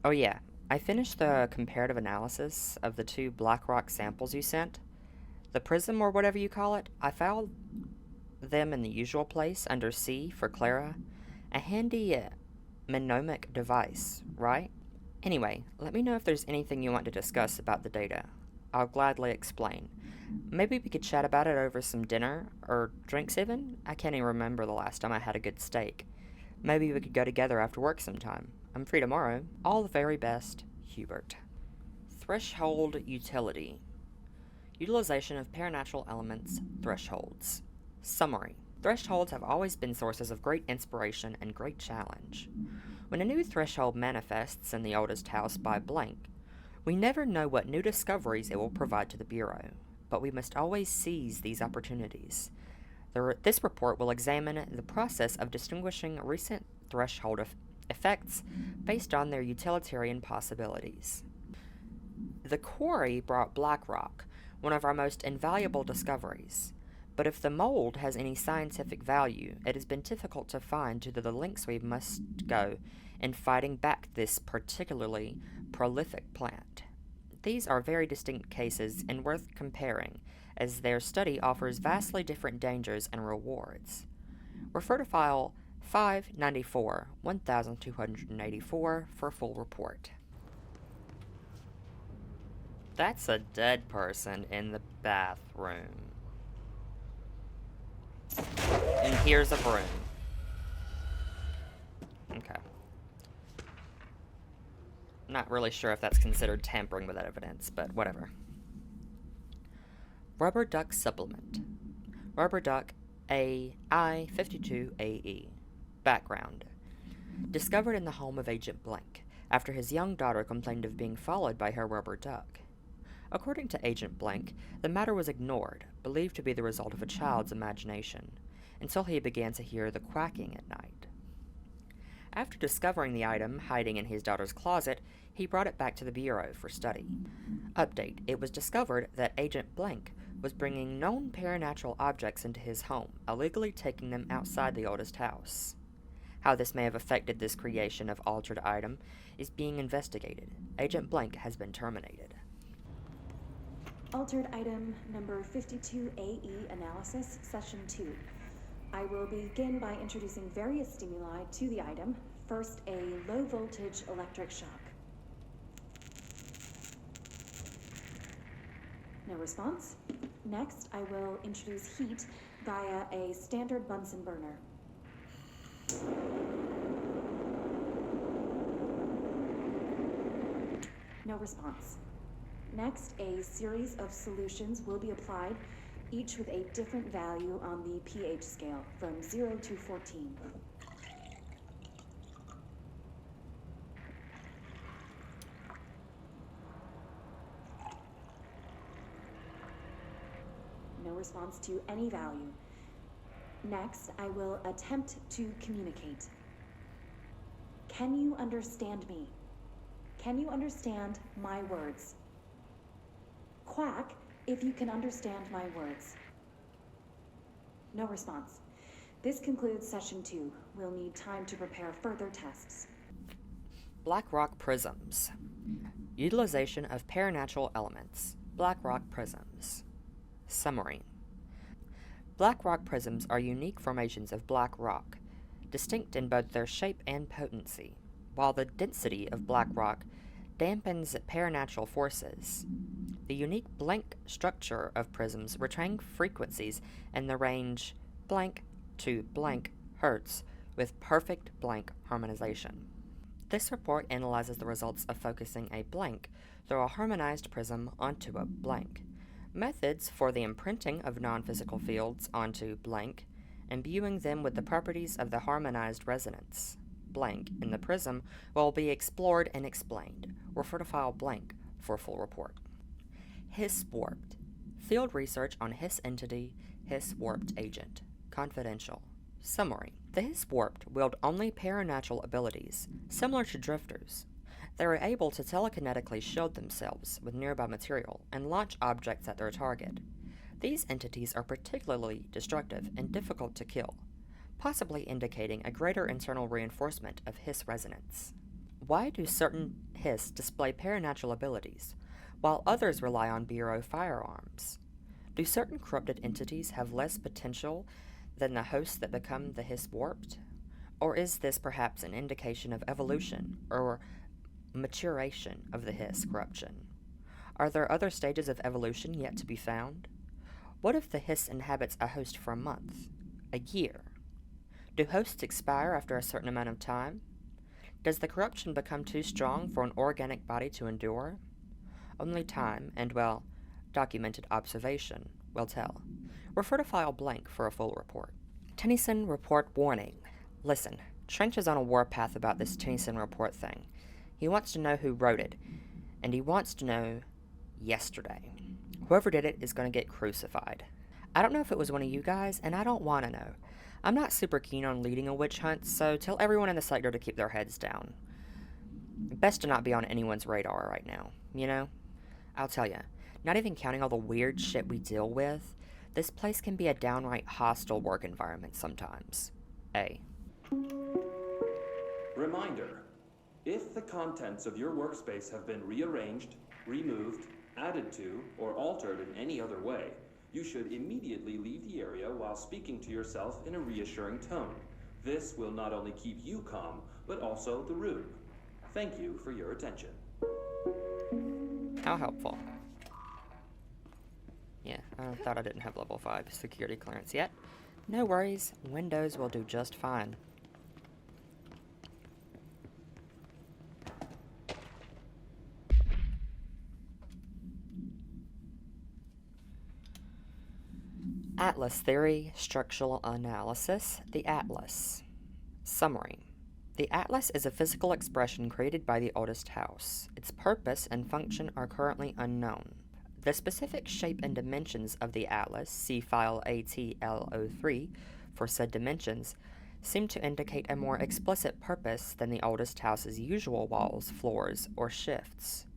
A: Oh yeah, I finished the comparative analysis of the 2 Blackrock samples you sent. The prism, or whatever you call it, I found them in the usual place, under C for Clara. A handy mnemonic device, right? Anyway, let me know if there's anything you want to discuss about the data. I'll gladly explain. Maybe we could chat about it over some dinner, or drinks even? I can't even remember the last time I had a good steak. Maybe we could go together after work sometime. I'm free tomorrow. All the very best, Hubert. Threshold utility. Utilization of paranatural elements, thresholds. Summary. Thresholds have always been sources of great inspiration and great challenge. When a new threshold manifests in the oldest house by blank, we never know what new discoveries it will provide to the Bureau, but we must always seize these opportunities. This report will examine the process of distinguishing recent threshold effects based on their utilitarian possibilities. The quarry brought Blackrock, one of our most invaluable discoveries. But if the mold has any scientific value, it has been difficult to find due to the lengths we must go in fighting back this particularly prolific plant. These are very distinct cases and worth comparing, as their study offers vastly different dangers and rewards. Refer to file 594, 1284 for a full report. That's a dead person in the bathroom. And here's a broom. Okay. Not really sure if that's considered tampering with that evidence, but whatever. Rubber duck supplement. Rubber duck AI-52AE. Background. Discovered in the home of Agent Blank, after his young daughter complained of being followed by her rubber duck. According to Agent Blank, the matter was ignored, believed to be the result of a child's imagination, until he began to hear the quacking at night. After discovering the item hiding in his daughter's closet, he brought it back to the Bureau for study. Update: it was discovered that Agent Blank was bringing known paranatural objects into his home, illegally taking them outside the oldest house. How this may have affected this creation of altered item is being investigated. Agent Blank has been terminated.
L: Altered item number 52AE analysis, session 2. I will begin by introducing various stimuli to the item. First, a low voltage electric shock. No response. Next, I will introduce heat via a standard Bunsen burner. No response. Next, a series of solutions will be applied, each with a different value on the pH scale, from 0 to 14. No response to any value. Next, I will attempt to communicate. Can you understand me? Can you understand my words? Quack if you can understand my words. No response. This concludes session 2. We'll need time to prepare further tests.
A: Blackrock prisms. Utilization of paranatural elements. Blackrock prisms. Summary. Blackrock prisms are unique formations of black rock, distinct in both their shape and potency. While the density of black rock dampens paranatural forces, the unique blank structure of prisms retain frequencies in the range blank to blank hertz with perfect blank harmonization. This report analyzes the results of focusing a blank through a harmonized prism onto a blank, methods for the imprinting of non-physical fields onto blank, imbuing them with the properties of the harmonized resonance. Blank in the prism will be explored and explained. Refer to file blank for a full report. Hiss warped. Field research on Hiss entity, Hiss warped agent. Confidential. Summary. The Hiss warped wield only paranatural abilities, similar to drifters. They are able to telekinetically shield themselves with nearby material and launch objects at their target. These entities are particularly destructive and difficult to kill, possibly indicating a greater internal reinforcement of Hiss resonance. Why do certain Hiss display paranatural abilities, while others rely on Bureau firearms? Do certain corrupted entities have less potential than the hosts that become the Hiss warped? Or is this perhaps an indication of evolution or maturation of the Hiss corruption? Are there other stages of evolution yet to be found? What if the Hiss inhabits a host for a month, a year? Do hosts expire after a certain amount of time? Does the corruption become too strong for an organic body to endure? Only time and, well, documented observation will tell. Refer to file blank for a full report. Tennyson report warning. Listen, Trench is on a warpath about this Tennyson report thing. He wants to know who wrote it, and he wants to know yesterday. Whoever did it is going to get crucified. I don't know if it was one of you guys, and I don't want to know. I'm not super keen on leading a witch hunt, so tell everyone in the sector to keep their heads down. Best to not be on anyone's radar right now, you know? I'll tell ya, not even counting all the weird shit we deal with, this place can be a downright hostile work environment sometimes.
K: Reminder: if the contents of your workspace have been rearranged, removed, added to, or altered in any other way, you should immediately leave the area while speaking to yourself in a reassuring tone. This will not only keep you calm, but also the room. Thank you for your attention.
A: How helpful. Yeah, I thought I didn't have level 5 security clearance yet. No worries, Windows will do just fine. Atlas Theory, Structural Analysis, the Atlas. Summary. The Atlas is a physical expression created by the oldest house. Its purpose and function are currently unknown. The specific shape and dimensions of the Atlas, see file ATL03 for said dimensions, seem to indicate a more explicit purpose than the oldest house's usual walls, floors, or shifts.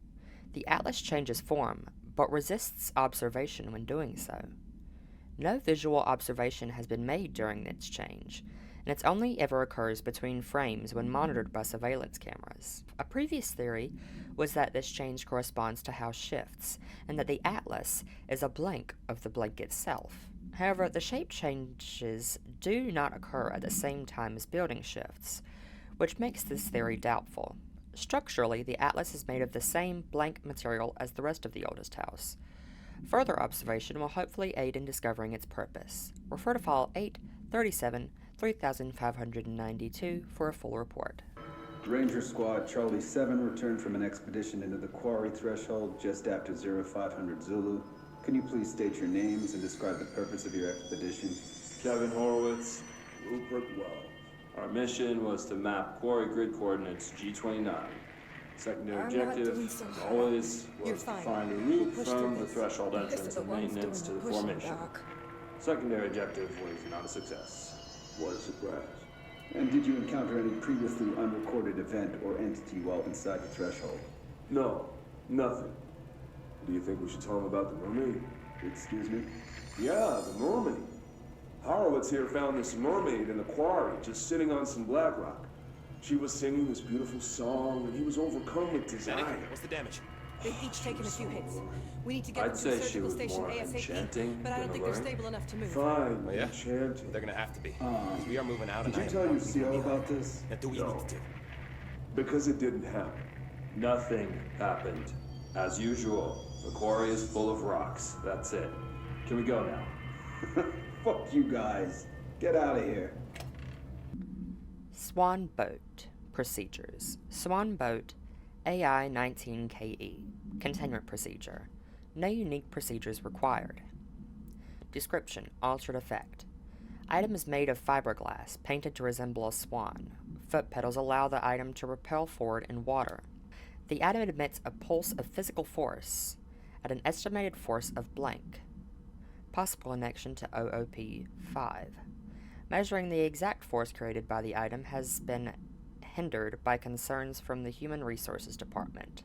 A: The Atlas changes form, but resists observation when doing so. No visual observation has been made during its change, and it only ever occurs between frames when monitored by surveillance cameras. A previous theory was that this change corresponds to house shifts, and that the Atlas is a blank of the blank itself. However, the shape changes do not occur at the same time as building shifts, which makes this theory doubtful. Structurally, the Atlas is made of the same blank material as the rest of the oldest house. Further observation will hopefully aid in discovering its purpose. Refer to file 837 3592 for a full report.
M: Ranger Squad Charlie 7 returned from an expedition into the quarry threshold just after 0500 Zulu. Can you please state your names and describe the purpose of your expedition?
K: Kevin Horowitz, Rupert Well. Our mission was to map quarry grid coordinates G29. Secondary objective, as always, was to find a route from the threshold entrance and maintenance to the formation. Secondary objective was not a success.
M: What a surprise. And did you encounter any previously unrecorded event or entity while inside the threshold?
N: No, nothing. Do you think we should tell him about the mermaid?
M: Excuse me?
N: Yeah, the mermaid. Horowitz here found this mermaid in the quarry, just sitting on some black rock. She was singing this beautiful song, and he was overcome with desire.
G: What's the damage?
O: They've each taken a few hits. We need to get
K: I'd
O: them to the
K: say she
O: surgical
K: was
O: station
K: more
O: ASAP,
K: enchanting
O: but I don't
K: than
O: think they're
K: alluring.
O: stable enough to move.
N: Fine,
G: Oh, yeah?
N: enchanting.
G: They're gonna have to be. 'Cause we are moving out,
M: Did
G: and
M: you
G: I am
M: tell
G: not
M: your
G: leaving
M: CO
G: behind.
M: about this?
G: Now do what you need to do.
N: Because it didn't happen.
K: Nothing happened. As usual, the quarry is full of rocks. That's it. Can we go now?
M: Fuck you guys. Get out of here.
A: Swan Boat, Procedures. Swan Boat AI-19KE. Containment Procedure. No unique procedures required. Description. Altered effect. Item is made of fiberglass, painted to resemble a swan. Foot pedals allow the item to repel forward in water. The item emits a pulse of physical force at an estimated force of blank. Possible connection to OOP-5. Measuring the exact force created by the item has been hindered by concerns from the Human Resources Department.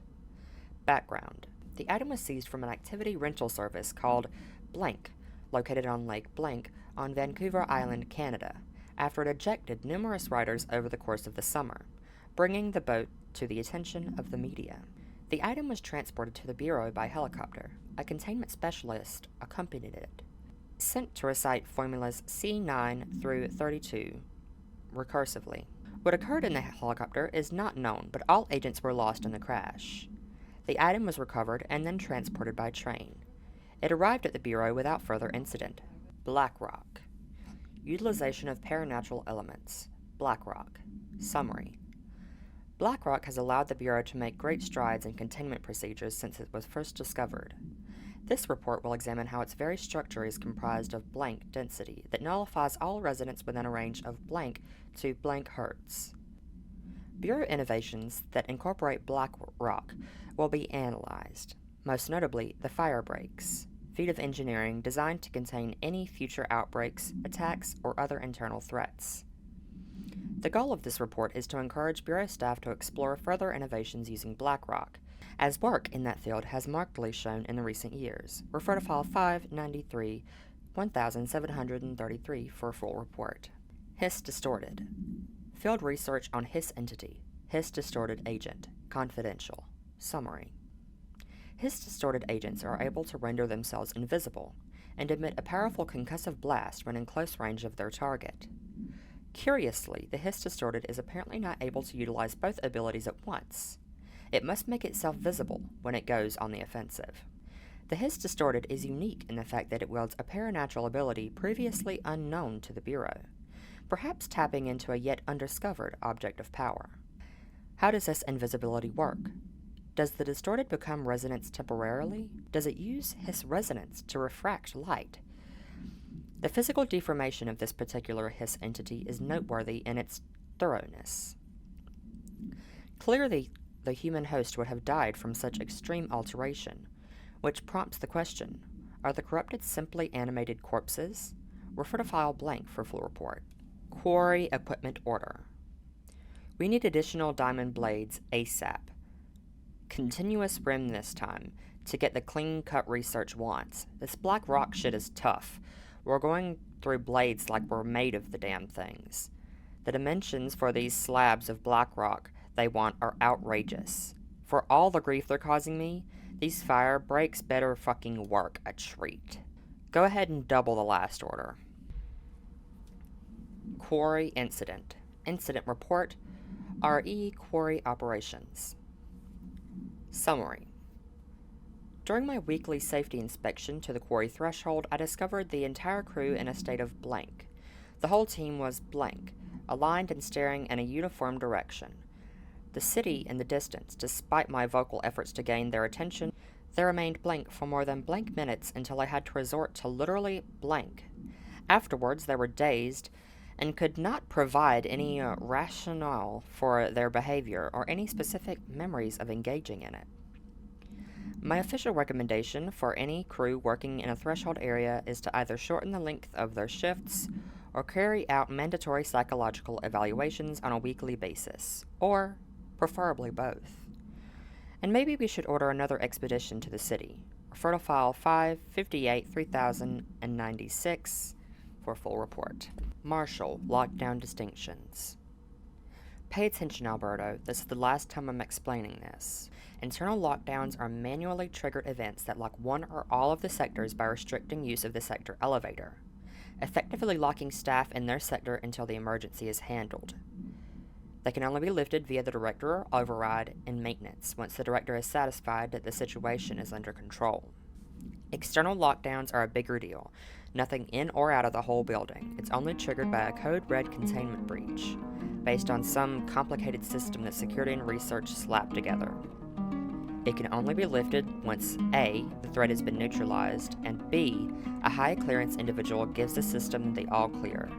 A: Background. The item was seized from an activity rental service called Blank, located on Lake Blank on Vancouver Island, Canada, after it ejected numerous riders over the course of the summer, bringing the boat to the attention of the media. The item was transported to the Bureau by helicopter. A containment specialist accompanied it. Sent to recite formulas C9 through 32 recursively. What occurred in the helicopter is not known, but all agents were lost in the crash. The item was recovered and then transported by train. It arrived at the Bureau without further incident. Blackrock. Utilization of paranatural elements. Blackrock. Summary. Blackrock has allowed the Bureau to make great strides in containment procedures since it was first discovered. This report will examine how its very structure is comprised of blank density that nullifies all residents within a range of blank to blank hertz. Bureau innovations that incorporate Blackrock will be analyzed, most notably the fire breaks, feat of engineering designed to contain any future outbreaks, attacks, or other internal threats. The goal of this report is to encourage Bureau staff to explore further innovations using Blackrock, as work in that field has markedly shown in the recent years. Refer to File 593, 1733 for a full report. Hiss Distorted. Field research on Hiss entity. Hiss Distorted agent. Confidential. Summary. Hiss Distorted agents are able to render themselves invisible and emit a powerful concussive blast when in close range of their target. Curiously, the Hiss Distorted is apparently not able to utilize both abilities at once. It must make itself visible when it goes on the offensive. The Hiss Distorted is unique in the fact that it wields a paranatural ability previously unknown to the Bureau, perhaps tapping into a yet undiscovered object of power. How does this invisibility work? Does the Distorted become resonance temporarily? Does it use Hiss resonance to refract light? The physical deformation of this particular Hiss entity is noteworthy in its thoroughness. Clearly, the human host would have died from such extreme alteration, which prompts the question, are the corrupted simply animated corpses? Refer to File Blank for full report. Quarry Equipment Order. We need additional diamond blades ASAP. Continuous rim this time, to get the clean-cut research wants. This black rock shit is tough. We're going through blades like we're made of the damn things. The dimensions for these slabs of black rock they want are outrageous. For all the grief they're causing me, these fire breaks better fucking work a treat. Go ahead and double the last order. Quarry Incident. Incident Report. RE Quarry Operations. Summary. During my weekly safety inspection to the quarry threshold, I discovered the entire crew in a state of blank. The whole team was blank, aligned and staring in a uniform direction. The city in the distance, despite my vocal efforts to gain their attention, they remained blank for more than blank minutes until I had to resort to literally blank. Afterwards, they were dazed and could not provide any rationale for their behavior or any specific memories of engaging in it. My official recommendation for any crew working in a threshold area is to either shorten the length of their shifts or carry out mandatory psychological evaluations on a weekly basis, or preferably both. And maybe we should order another expedition to the city. Refer to File 558-3096 for full report. Marshall Lockdown Distinctions. Pay attention, Alberto. This is the last time I'm explaining this. Internal lockdowns are manually triggered events that lock one or all of the sectors by restricting use of the sector elevator, effectively locking staff in their sector until the emergency is handled. They can only be lifted via the director override and maintenance once the director is satisfied that the situation is under control. External lockdowns are a bigger deal. Nothing in or out of the whole building. It's only triggered by a code red containment breach, based on some complicated system that security and research slapped together. It can only be lifted once A, the threat has been neutralized, and B, a high clearance individual gives the system the all clear.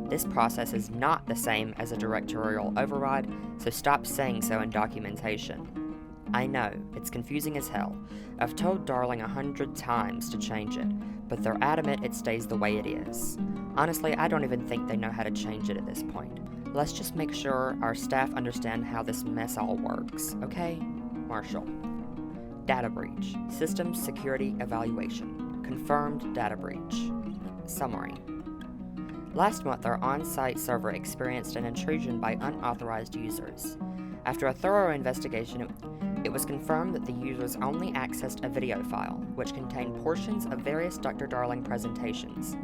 A: This process is not the same as a directorial override, so stop saying so in documentation. I know, it's confusing as hell. I've told Darling 100 times to change it, but they're adamant it stays the way it is. Honestly, I don't even think they know how to change it at this point. Let's just make sure our staff understand how this mess all works, okay? Marshall. Data breach. Systems security evaluation. Confirmed data breach. Summary. Last month, our on-site server experienced an intrusion by unauthorized users. After a thorough investigation, it was confirmed that the users only accessed a video file, which contained portions of various Dr. Darling presentations.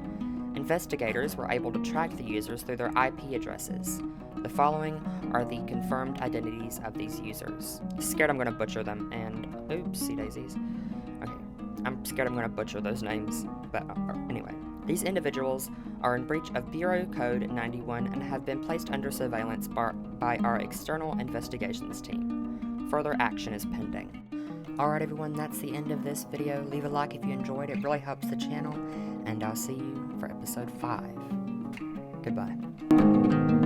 A: Investigators were able to track the users through their IP addresses. The following are the confirmed identities of these users. Scared I'm going to butcher them, and oopsie daisies. Okay, I'm scared I'm going to butcher those names, but anyway. These individuals are in breach of Bureau Code 91 and have been placed under surveillance by our external investigations team. Further action is pending. Alright everyone, that's the end of this video. Leave a like if you enjoyed, it really helps the channel, and I'll see you for episode 5. Goodbye.